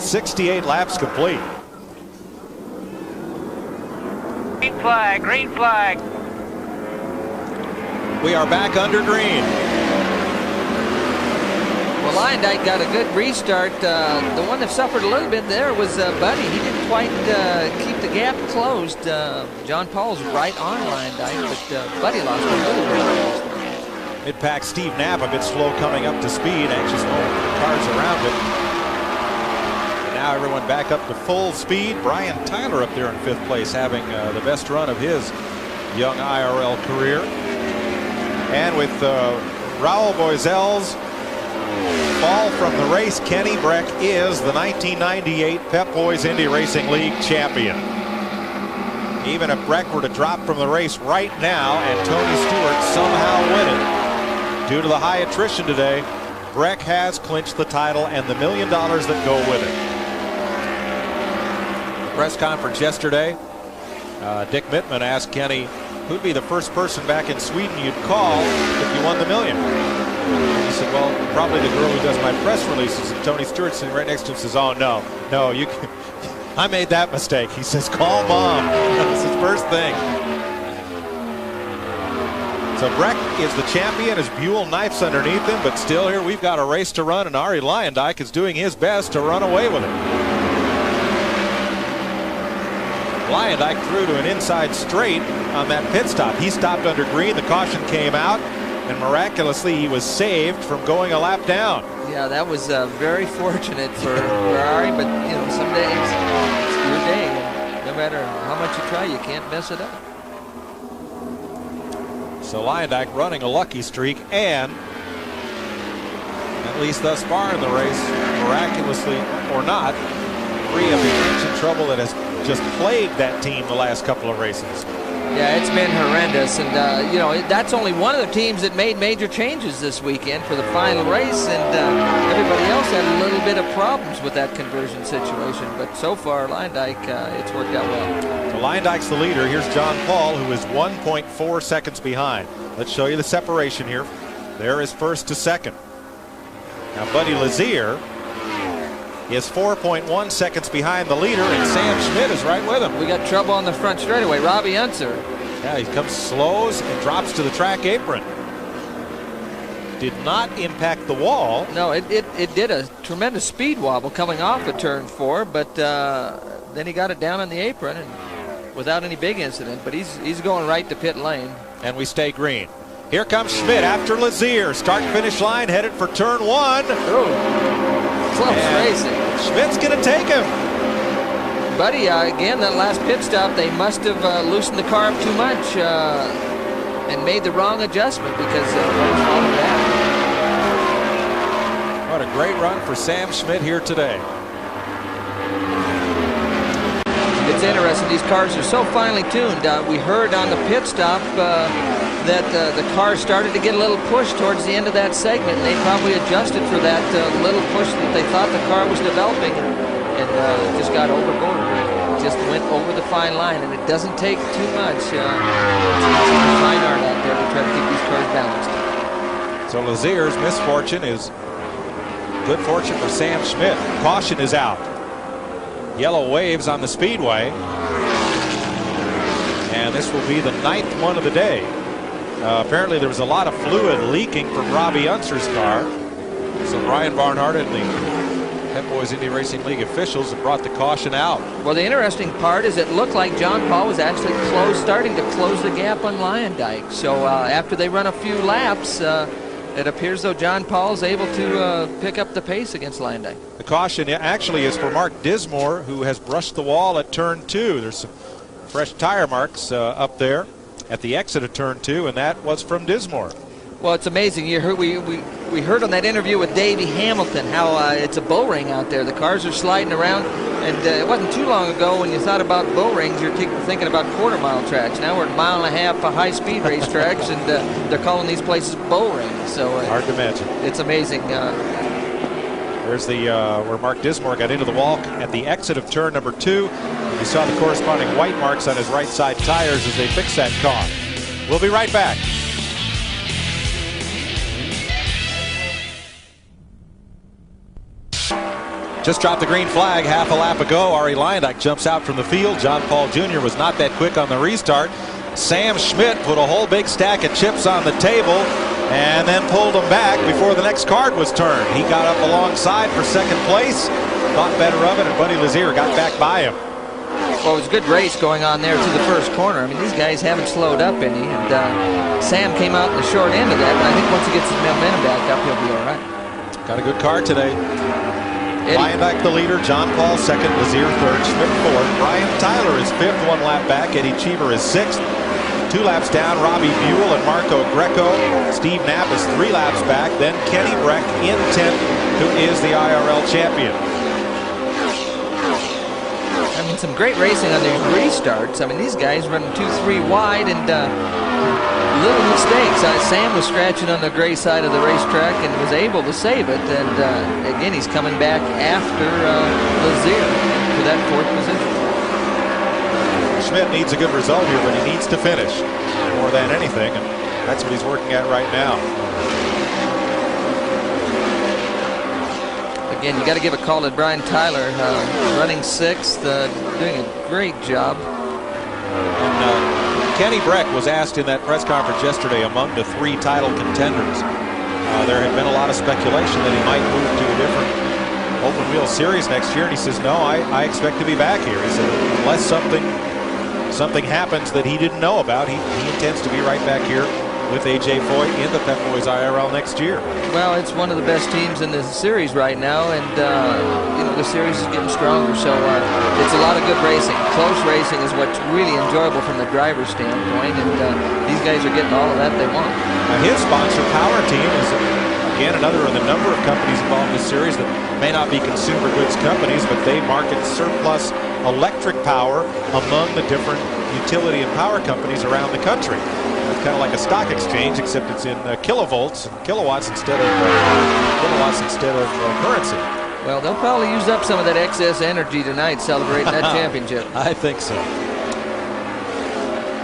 S1: 68 laps complete.
S4: Green flag, green flag.
S1: We are back under green.
S2: Well, Luyendyk got a good restart. The one that suffered a little bit there was Buddy. He didn't quite keep the gap closed. John Paul's right on Luyendyk, but Buddy lost a little bit.
S1: Mid-pack Steve Knapp a bit slow coming up to speed. Anxious cars around it. Now everyone back up to full speed. Brian Tyler up there in 5th place, having the best run of his young IRL career. And with Raul Boisel's fall from the race, Kenny Breck is the 1998 Pep Boys Indy Racing League champion. Even if Breck were to drop from the race right now and Tony Stewart somehow win it, due to the high attrition today, Breck has clinched the title and the $1 million that go with it. Press conference yesterday, Dick Mittman asked Kenny, who'd be the first person back in Sweden you'd call if you won the $1 million? He said, well, probably the girl who does my press releases. And Tony Stewart sitting right next to him says, oh, no, you can. I made that mistake. He says, call Mom. That's his first thing. So Breck is the champion as Buell knifes underneath him, but still here we've got a race to run, and Arie Luyendyk is doing his best to run away with it. Luyendyk threw to an inside straight on that pit stop. He stopped under green. The caution came out, and miraculously he was saved from going a lap down.
S2: Yeah, that was very fortunate for Arie, but you know, some days it's your day. And no matter how much you try, you can't mess it up.
S1: So Luyendyk running a lucky streak, and at least thus far in the race, miraculously or not, free of the engine trouble that has just plagued that team the last couple of races.
S2: Yeah, it's been horrendous, and you know, that's only one of the teams that made major changes this weekend for the final race, and everybody else had a little bit of problems with that conversion situation. But so far, Leyendyke, it's worked out well.
S1: So Leyendyke's the leader. Here's John Paul, who is 1.4 seconds behind. Let's show you the separation here. There is first to second. Now, Buddy Lazier is 4.1 seconds behind the leader, and Sam Schmidt is right with him.
S2: We got trouble on the front straightaway. Robbie Unser.
S1: Yeah, he comes, slows, and drops to the track apron. Did not impact the wall.
S2: No, it did a tremendous speed wobble coming off of turn 4, but then he got it down on the apron and without any big incident. But he's going right to pit lane.
S1: And we stay green. Here comes Schmidt after Lazier. Start-finish line headed for turn 1.
S2: Close racing.
S1: Schmidt's going to take him.
S2: Buddy, again, that last pit stop, they must have loosened the car up too much and made the wrong adjustment because it was falling back.
S1: What a great run for Sam Schmidt here today.
S2: It's interesting. These cars are so finely tuned. We heard on the pit stop that the car started to get a little push towards the end of that segment, and they probably adjusted for that little push that they thought the car was developing, and just got overboard. Just went over the fine line, and it doesn't take too much. It's a fine art out there to try to keep these cars balanced.
S1: So Lazier's misfortune is good fortune for Sam Schmidt. Caution is out. Yellow waves on the speedway, and this will be the 9th one of the day. Apparently there was a lot of fluid leaking from Robbie Unser's car. So Brian Barnhart and the Pep Boys Indy Racing League officials have brought the caution out.
S2: Well, the interesting part is it looked like John Paul was actually starting to close the gap on Leyendyke. So after they run a few laps, it appears though John Paul is able to pick up the pace against Leyendyke.
S1: The caution actually is for Mark Dismore, who has brushed the wall at turn 2. There's some fresh tire marks up there at the exit of turn 2, and that was from Dismore.
S2: Well, it's amazing. You heard, we heard on that interview with Davey Hamilton how it's a bull ring out there. The cars are sliding around, and it wasn't too long ago when you thought about bull rings, you're thinking about quarter-mile tracks. Now we're at 1.5 mile high-speed race tracks, and they're calling these places bull rings. So
S1: hard to imagine.
S2: It's amazing.
S1: There's the where Mark Dismore got into the wall at the exit of turn number 2. You saw the corresponding white marks on his right side tires as they fix that car. We'll be right back. Just dropped the green flag half a lap ago. Arie Leyendyke jumps out from the field. John Paul Jr. was not that quick on the restart. Sam Schmidt put a whole big stack of chips on the table and then pulled them back before the next card was turned. He got up alongside for second place, thought better of it, and Buddy Lazier got back by him.
S2: Well, it was a good race going on there to the first corner. I mean, these guys haven't slowed up any, and Sam came out in the short end of that, but I think once he gets his momentum back up, he'll be all right.
S1: Got a good car today. Leyendyke the leader, John Paul second, Lazier third, Schmidt fourth. Brian Tyler is fifth, 1 lap back. Eddie Cheever is sixth. 2 laps down, Robbie Buell and Marco Greco. Steve Knapp is 3 laps back. Then Kenny Breck in 10th, who is the IRL champion.
S2: I mean, some great racing on these restarts. I mean, these guys running 2-3 wide and little mistakes. Sam was scratching on the gray side of the racetrack and was able to save it. And again, he's coming back after Lazier for that 4th position.
S1: Schmidt needs a good result here, but he needs to finish more than anything, and that's what he's working at right now.
S2: Again, you got to give a call to Brian Tyler, running 6th, doing a great job.
S1: And Kenny Breck was asked in that press conference yesterday among the 3 title contenders. There had been a lot of speculation that he might move to a different open wheel series next year, and he says, no, I expect to be back here. He said, unless something happens that he didn't know about, he intends to be right back here with A.J. Foyt in the Pep Boys IRL next year.
S2: Well, it's one of the best teams in the series right now, and you know, the series is getting stronger, so it's a lot of good racing. Close racing is what's really enjoyable from the driver's standpoint, and these guys are getting all of that they want.
S1: Now his sponsor, Power Team, is Again, another of the number of companies involved in this series that may not be consumer goods companies, but they market surplus electric power among the different utility and power companies around the country. It's kind of like a stock exchange, except it's in kilovolts and kilowatts instead of currency.
S2: Well, they'll probably use up some of that excess energy tonight celebrating that championship.
S1: I think so.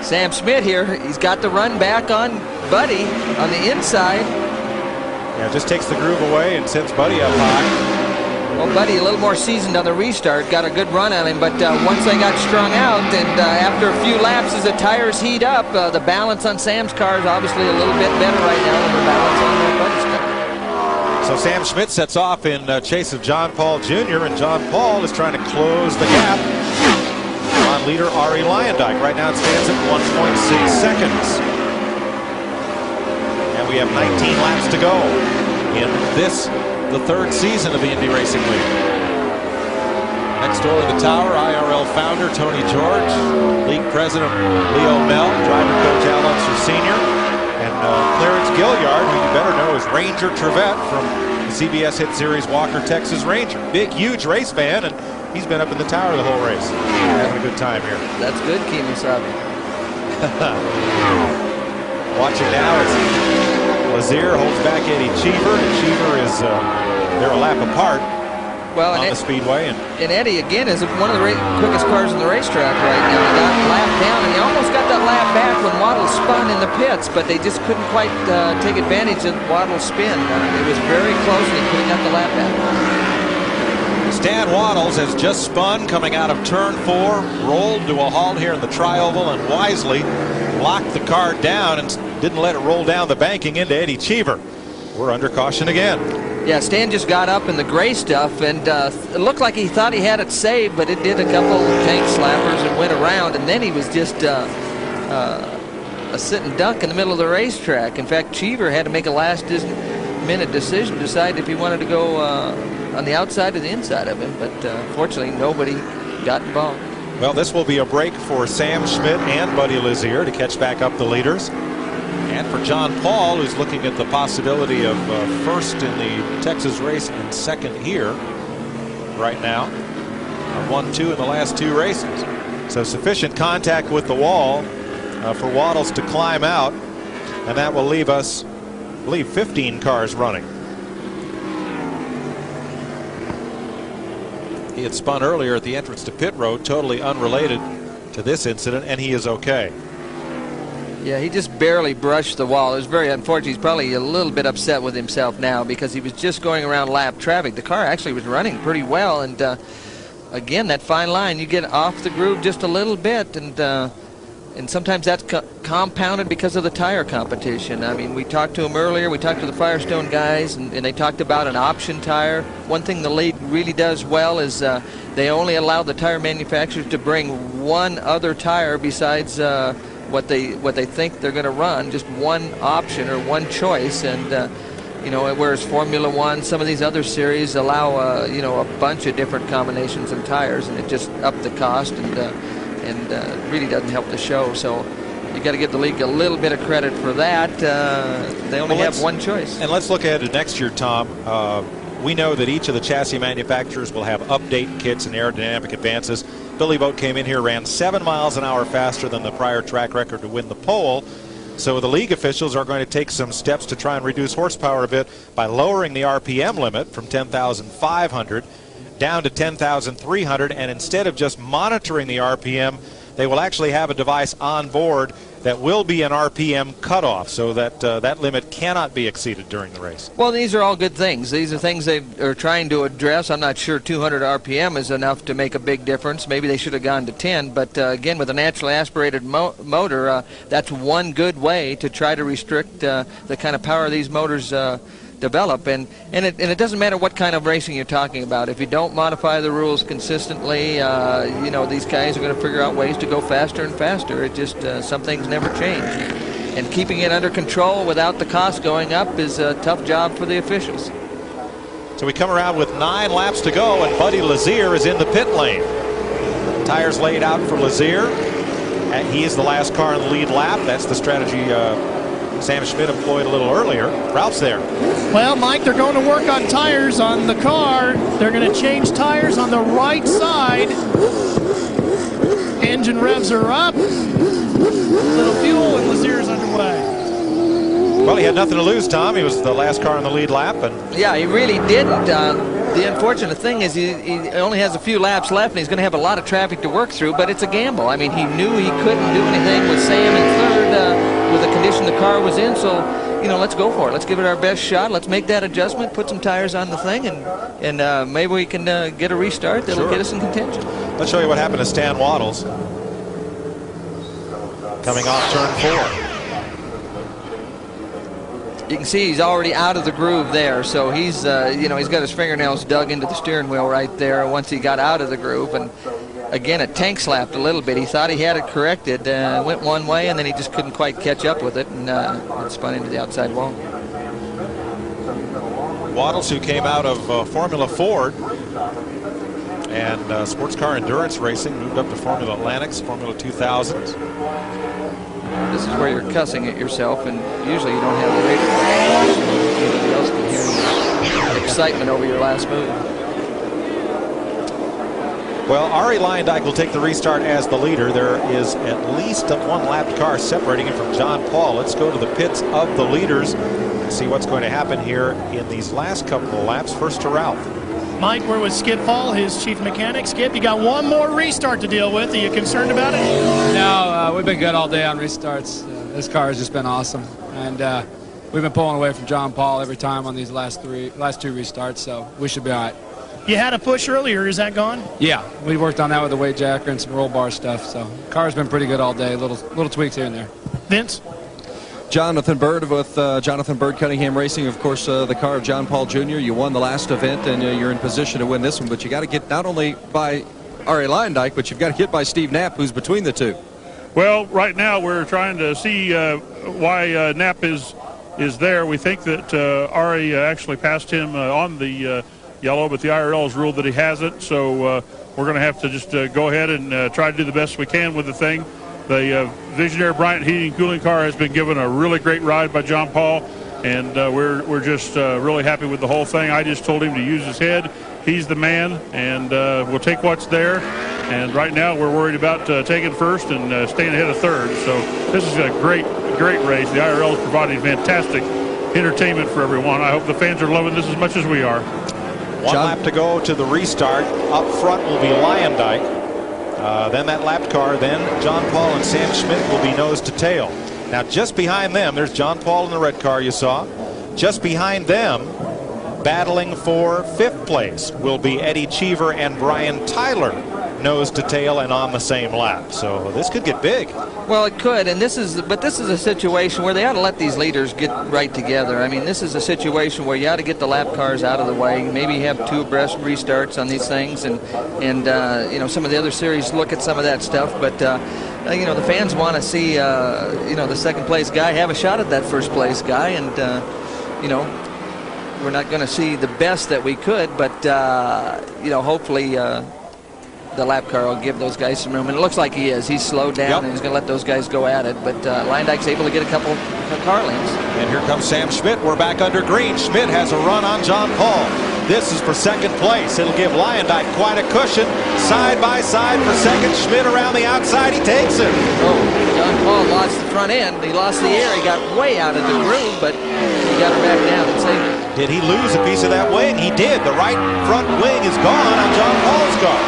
S2: Sam Schmidt here, he's got the run back on Buddy on the inside.
S1: Yeah, just takes the groove away and sends Buddy up high.
S2: Well, Buddy, a little more seasoned on the restart, got a good run on him, but once they got strung out, and after a few laps as the tires heat up, the balance on Sam's car is obviously a little bit better right now than the balance on Buddy's car.
S1: So Sam Schmidt sets off in chase of John Paul Jr., and John Paul is trying to close the gap on leader Arie Luyendyk. Right now it stands at 1.6 seconds. And we have 19 laps to go in the third season of the Indy Racing League. Next door in the tower, IRL founder Tony George, league president Leo Mel, driver coach Al Unser Sr., and Clarence Gilliard, who you better know as Ranger Trevette from the CBS hit series Walker, Texas Ranger. Big, huge race fan, and he's been up in the tower the whole race. Having a good time here.
S2: That's good, Kemosabe.
S1: Watching now is Lazier holds back Eddie Cheever, and Cheever is they're a lap apart on the speedway.
S2: And Eddie, again, is one of the quickest cars in the racetrack right now. He got lapped down, and he almost got that lap back when Waddle spun in the pits, but they just couldn't quite take advantage of Waddle's spin. It was very close, and he could have got the lap back.
S1: Stan Waddles has just spun coming out of turn 4, rolled to a halt here in the tri-oval, and wisely locked the car down and didn't let it roll down the banking into Eddie Cheever. We're under caution again.
S2: Yeah, Stan just got up in the gray stuff, and it looked like he thought he had it saved, but it did a couple tank slappers and went around, and then he was just a sitting duck in the middle of the racetrack. In fact, Cheever had to make a last-minute decision to decide if he wanted to go on the outside or the inside of him, but fortunately nobody got involved.
S1: Well, this will be a break for Sam Schmidt and Buddy Lazier to catch back up the leaders. And for John Paul, who's looking at the possibility of first in the Texas race and second here right now. 1-2 in the last 2 races. So sufficient contact with the wall for Waddles to climb out. And that will leave us, I believe, 15 cars running. He had spun earlier at the entrance to pit road, totally unrelated to this incident, and he is okay.
S2: Yeah, he just barely brushed the wall. It was very unfortunate. He's probably a little bit upset with himself now because he was just going around lap traffic. The car actually was running pretty well, and again, that fine line, you get off the groove just a little bit, and sometimes that's compounded because of the tire competition. I mean, we talked to him earlier. We talked to the Firestone guys, and they talked about an option tire. One thing the league really does well is they only allow the tire manufacturers to bring one other tire besides what they think they're going to run, just one option or one choice. And you know, whereas Formula One, some of these other series allow you know, a bunch of different combinations of tires, and it just upped the cost and really doesn't help the show. So you got to give the league a little bit of credit for that. They only have one choice.
S1: And let's look ahead to next year, Tom. We know that each of the chassis manufacturers will have update kits and aerodynamic advances. Billy Boat came in here, ran 7 miles an hour faster than the prior track record to win the pole. So the league officials are going to take some steps to try and reduce horsepower a bit by lowering the RPM limit from 10,500 down to 10,300, and instead of just monitoring the RPM, they will actually have a device on board that will be an RPM cutoff, so that that limit cannot be exceeded during the race.
S2: Well, these are all good things. These are things they are trying to address. I'm not sure 200 RPM is enough to make a big difference. Maybe they should have gone to 10, but again, with a naturally aspirated motor, that's one good way to try to restrict the kind of power these motors develop, and it doesn't matter what kind of racing you're talking about. If you don't modify the rules consistently, you know, these guys are going to figure out ways to go faster and faster. It just some things never change, and keeping it under control without the cost going up is a tough job for the officials.
S1: So we come around with 9 laps to go, and Buddy Lazier is in the pit lane. Tires laid out for Lazier. He is the last car in the lead lap. That's the strategy Sam Schmidt employed a little earlier. Ralph's there.
S3: Well, Mike, they're going to work on tires on the car. They're going to change tires on the right side. Engine revs are up. Little fuel, and Lazier's underway.
S1: Well, he had nothing to lose, Tom. He was the last car on the lead lap. And
S2: yeah, he really didn't. The unfortunate thing is he only has a few laps left, and he's going to have a lot of traffic to work through, but it's a gamble. I mean, he knew he couldn't do anything with Sam in third with the condition the car was in, so, you know, let's go for it. Let's give it our best shot. Let's make that adjustment, put some tires on the thing, and maybe we can get a restart that'll get us in contention.
S1: Let's show you what happened to Stan Waddles. Coming off turn 4.
S2: You can see he's already out of the groove there, so he's, you know, he's got his fingernails dug into the steering wheel right there once he got out of the groove. And again, it tank slapped a little bit. He thought he had it corrected, went one way, and then he just couldn't quite catch up with it, and it spun into the outside wall.
S1: Waddles, who came out of Formula Ford and sports car endurance racing, moved up to Formula Atlantics, Formula 2000s.
S2: This is where you're cussing at yourself, and usually you don't have the radio. Nobody else can hear the excitement over your last move.
S1: Well, Arie Luyendyk will take the restart as the leader. There is at least a one-lapped car separating him from John Paul. Let's go to the pits of the leaders and see what's going to happen here in these last couple of laps. First to Ralph.
S3: Mike, we're with Skip Paul, his chief mechanic. Skip, you got one more restart to deal with. Are you concerned about it?
S19: No, we've been good all day on restarts. This car has just been awesome. And we've been pulling away from John Paul every time on these last two restarts, so we should be all right.
S3: You had a push earlier. Is that gone?
S19: Yeah, we worked on that with the weight jacker and some roll bar stuff. So the car's been pretty good all day. Little tweaks here and there.
S3: Vince?
S5: Jonathan Bird with Jonathan Bird Cunningham Racing, of course, the car of John Paul Jr. You won the last event, and you're in position to win this one. But you got to get not only by Arie Luyendyk, but you've got to get by Steve Knapp, who's between the two.
S20: Well, right now we're trying to see why Knapp is there. We think that Arie actually passed him on the yellow, but the IRL has ruled that he hasn't. So we're going to have to just go ahead and try to do the best we can with the thing. The Visionaire Bryant heating and cooling car has been given a really great ride by John Paul, and we're just really happy with the whole thing. I just told him to use his head. He's the man, and we'll take what's there. And right now we're worried about taking first and staying ahead of third. So this is a great race. The IRL is providing fantastic entertainment for everyone. I hope the fans are loving this as much as we are.
S1: One lap to go to the restart. Up front will be Luyendyk. Then that lapped car, then John Paul and Sam Schmidt will be nose to tail. Now just behind them, there's John Paul in the red car you saw. Just behind them, battling for 5th place, will be Eddie Cheever and Brian Tyler, nose to tail and on the same lap. So this could get big.
S2: Well, it could, and this is a situation where they ought to let these leaders get right together. I mean, this is a situation where you ought to get the lap cars out of the way, maybe have 2 abreast restarts on these things, and you know, some of the other series look at some of that stuff. But you know, the fans want to see you know, the 2nd place guy have a shot at that 1st place guy, and you know, we're not going to see the best that we could, but you know, hopefully the lap car will give those guys some room, and it looks like he is. He's slowed down, and he's going to let those guys go at it, but Luyendyk's able to get a couple of car lanes.
S1: And here comes Sam Schmidt. We're back under green. Schmidt has a run on John Paul. This is for 2nd place. It'll give Luyendyk quite a cushion. Side by side for 2nd. Schmidt around the outside. He takes it.
S2: Oh, John Paul lost the front end. He lost the air. He got way out of the groove, but he got her back down and saved it.
S1: Did he lose a piece of that wing? He did. The right front wing is gone on John Paul's car.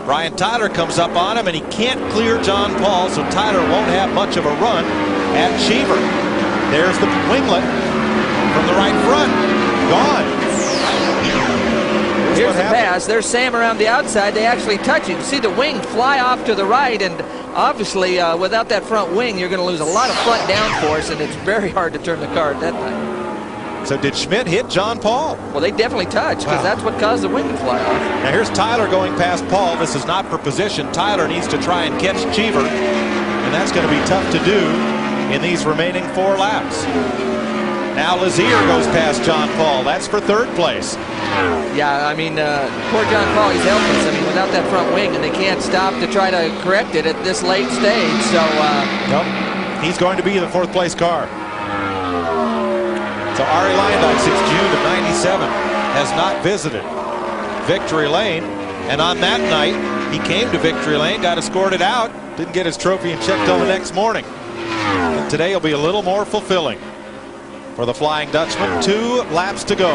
S1: Brian Tyler comes up on him, and he can't clear John Paul, so Tyler won't have much of a run at Cheever. There's the winglet from the right front. Gone.
S2: Here's the pass. There's Sam around the outside. They actually touch it. You see the wing fly off to the right, and obviously without that front wing, you're going to lose a lot of front downforce, and it's very hard to turn the car at that time.
S1: So did Schmidt hit John Paul?
S2: Well, they definitely touched, because that's what caused the wing to fly off.
S1: Now here's Tyler going past Paul. This is not for position. Tyler needs to try and catch Cheever, and that's going to be tough to do in these remaining 4 laps. Now Lazier goes past John Paul. That's for 3rd place.
S2: Yeah, I mean, poor John Paul, he's helpless. I mean, without that front wing, and they can't stop to try to correct it at this late stage. So
S1: He's going to be the fourth place car. So Arie Luyendyk, since June of '97, has not visited Victory Lane. And on that night, he came to Victory Lane, got escorted out, didn't get his trophy and check till the next morning. And today will be a little more fulfilling for the Flying Dutchman. 2 laps to go.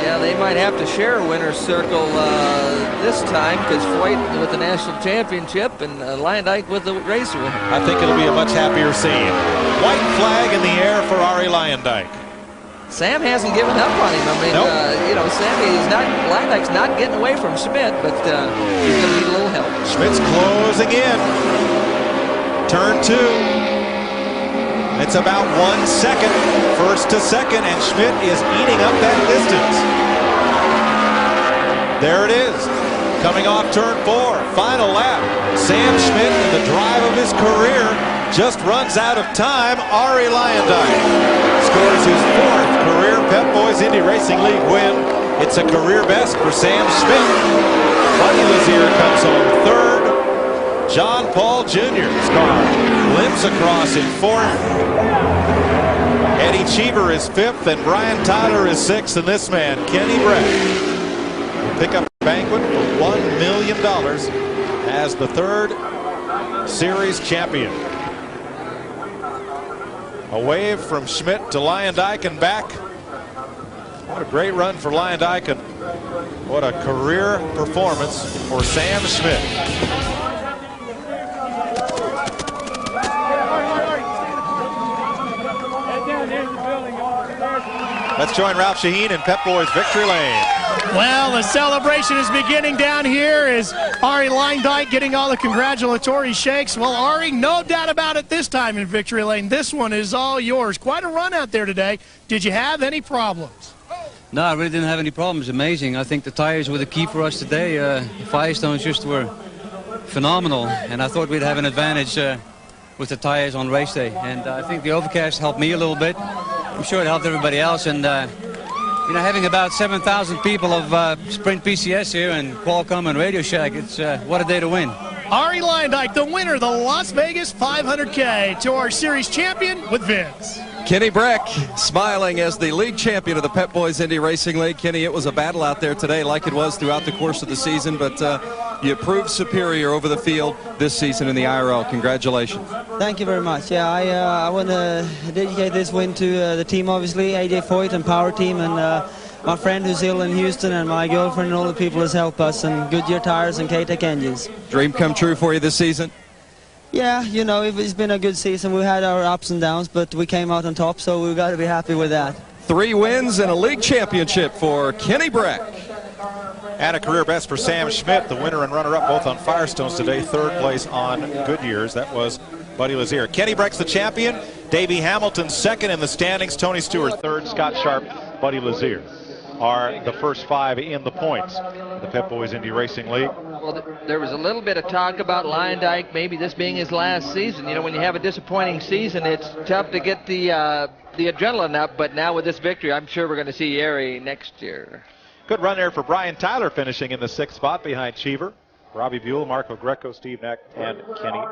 S2: Yeah, they might have to share a winner's circle this time, because Foyt with the national championship and Luyendyk with the race win.
S1: I think it'll be a much happier scene. White flag in the air for Arie Luyendyk.
S2: Sam hasn't given up on him. I mean,
S1: nope.
S2: You know, Luyendyk's not getting away from Schmidt, but he's going to need a little help.
S1: Schmidt's closing in. Turn 2. It's about 1 second, first to second, and Schmidt is eating up that distance. There it is, coming off turn 4, final lap. Sam Schmidt, in the drive of his career, just runs out of time. Arie Luyendyk scores his 4th career Pep Boys Indy Racing League win. It's a career best for Sam Schmidt. Buddy Lazier comes home 3rd. John Paul Jr.'s car limps across in 4th. Eddie Cheever is 5th, and Brian Tyler is 6th, and this man, Kenny Breck, will pick up a banquet for $1 million as the 3rd series champion. A wave from Schmidt to Luyendyk and back. What a great run for Luyendyk, and what a career performance for Sam Schmidt. Let's join Ralph Shaheen in Pep Boys Victory Lane.
S3: Well, the celebration is beginning down here as Arie Luyendyk getting all the congratulatory shakes. Well, Arie, no doubt about it this time in Victory Lane. This one is all yours. Quite a run out there today. Did you have any problems?
S21: No, I really didn't have any problems. Amazing. I think the tires were the key for us today. Firestones just were phenomenal, and I thought we'd have an advantage with the tires on race day. And I think the overcast helped me a little bit. I'm sure it helped everybody else. And you know, having about 7,000 people of Sprint PCS here and Qualcomm and Radio Shack, it's what a day to win.
S3: Arie Luyendyk, the winner of the Las Vegas 500K, to our series champion with Vince.
S5: Kenny Breck smiling as the league champion of the Pep Boys Indy Racing League. Kenny, it was a battle out there today like it was throughout the course of the season, but you proved superior over the field this season in the IRL. Congratulations.
S7: Thank you very much. Yeah, I want to dedicate this win to the team, obviously, AJ Foyt and Power Team, and my friend who's ill in Houston, and my girlfriend and all the people who's helped us, and Goodyear Tires and K-Tech Engines.
S5: Dream come true for you this season?
S7: Yeah, you know, it's been a good season. We had our ups and downs, but we came out on top, so we've got to be happy with that.
S5: 3 wins and a league championship for Kenny Breck.
S1: And a career best for Sam Schmidt, the winner and runner-up both on Firestones today, 3rd place on Goodyear's. That was Buddy Lazier. Kenny Breck's the champion. Davey Hamilton 2nd in the standings. Tony Stewart 3rd. Scott Sharp, Buddy Lazier are the first 5 in the points. The Pep Boys Indy Racing League.
S2: Well, there was a little bit of talk about Luyendyk maybe this being his last season. You know, when you have a disappointing season, it's tough to get the adrenaline up. But now with this victory, I'm sure we're going to see Arie next year.
S1: Good run there for Brian Tyler, finishing in the 6th spot behind Cheever, Robbie Buell, Marco Greco, Steve Neck, and Kenny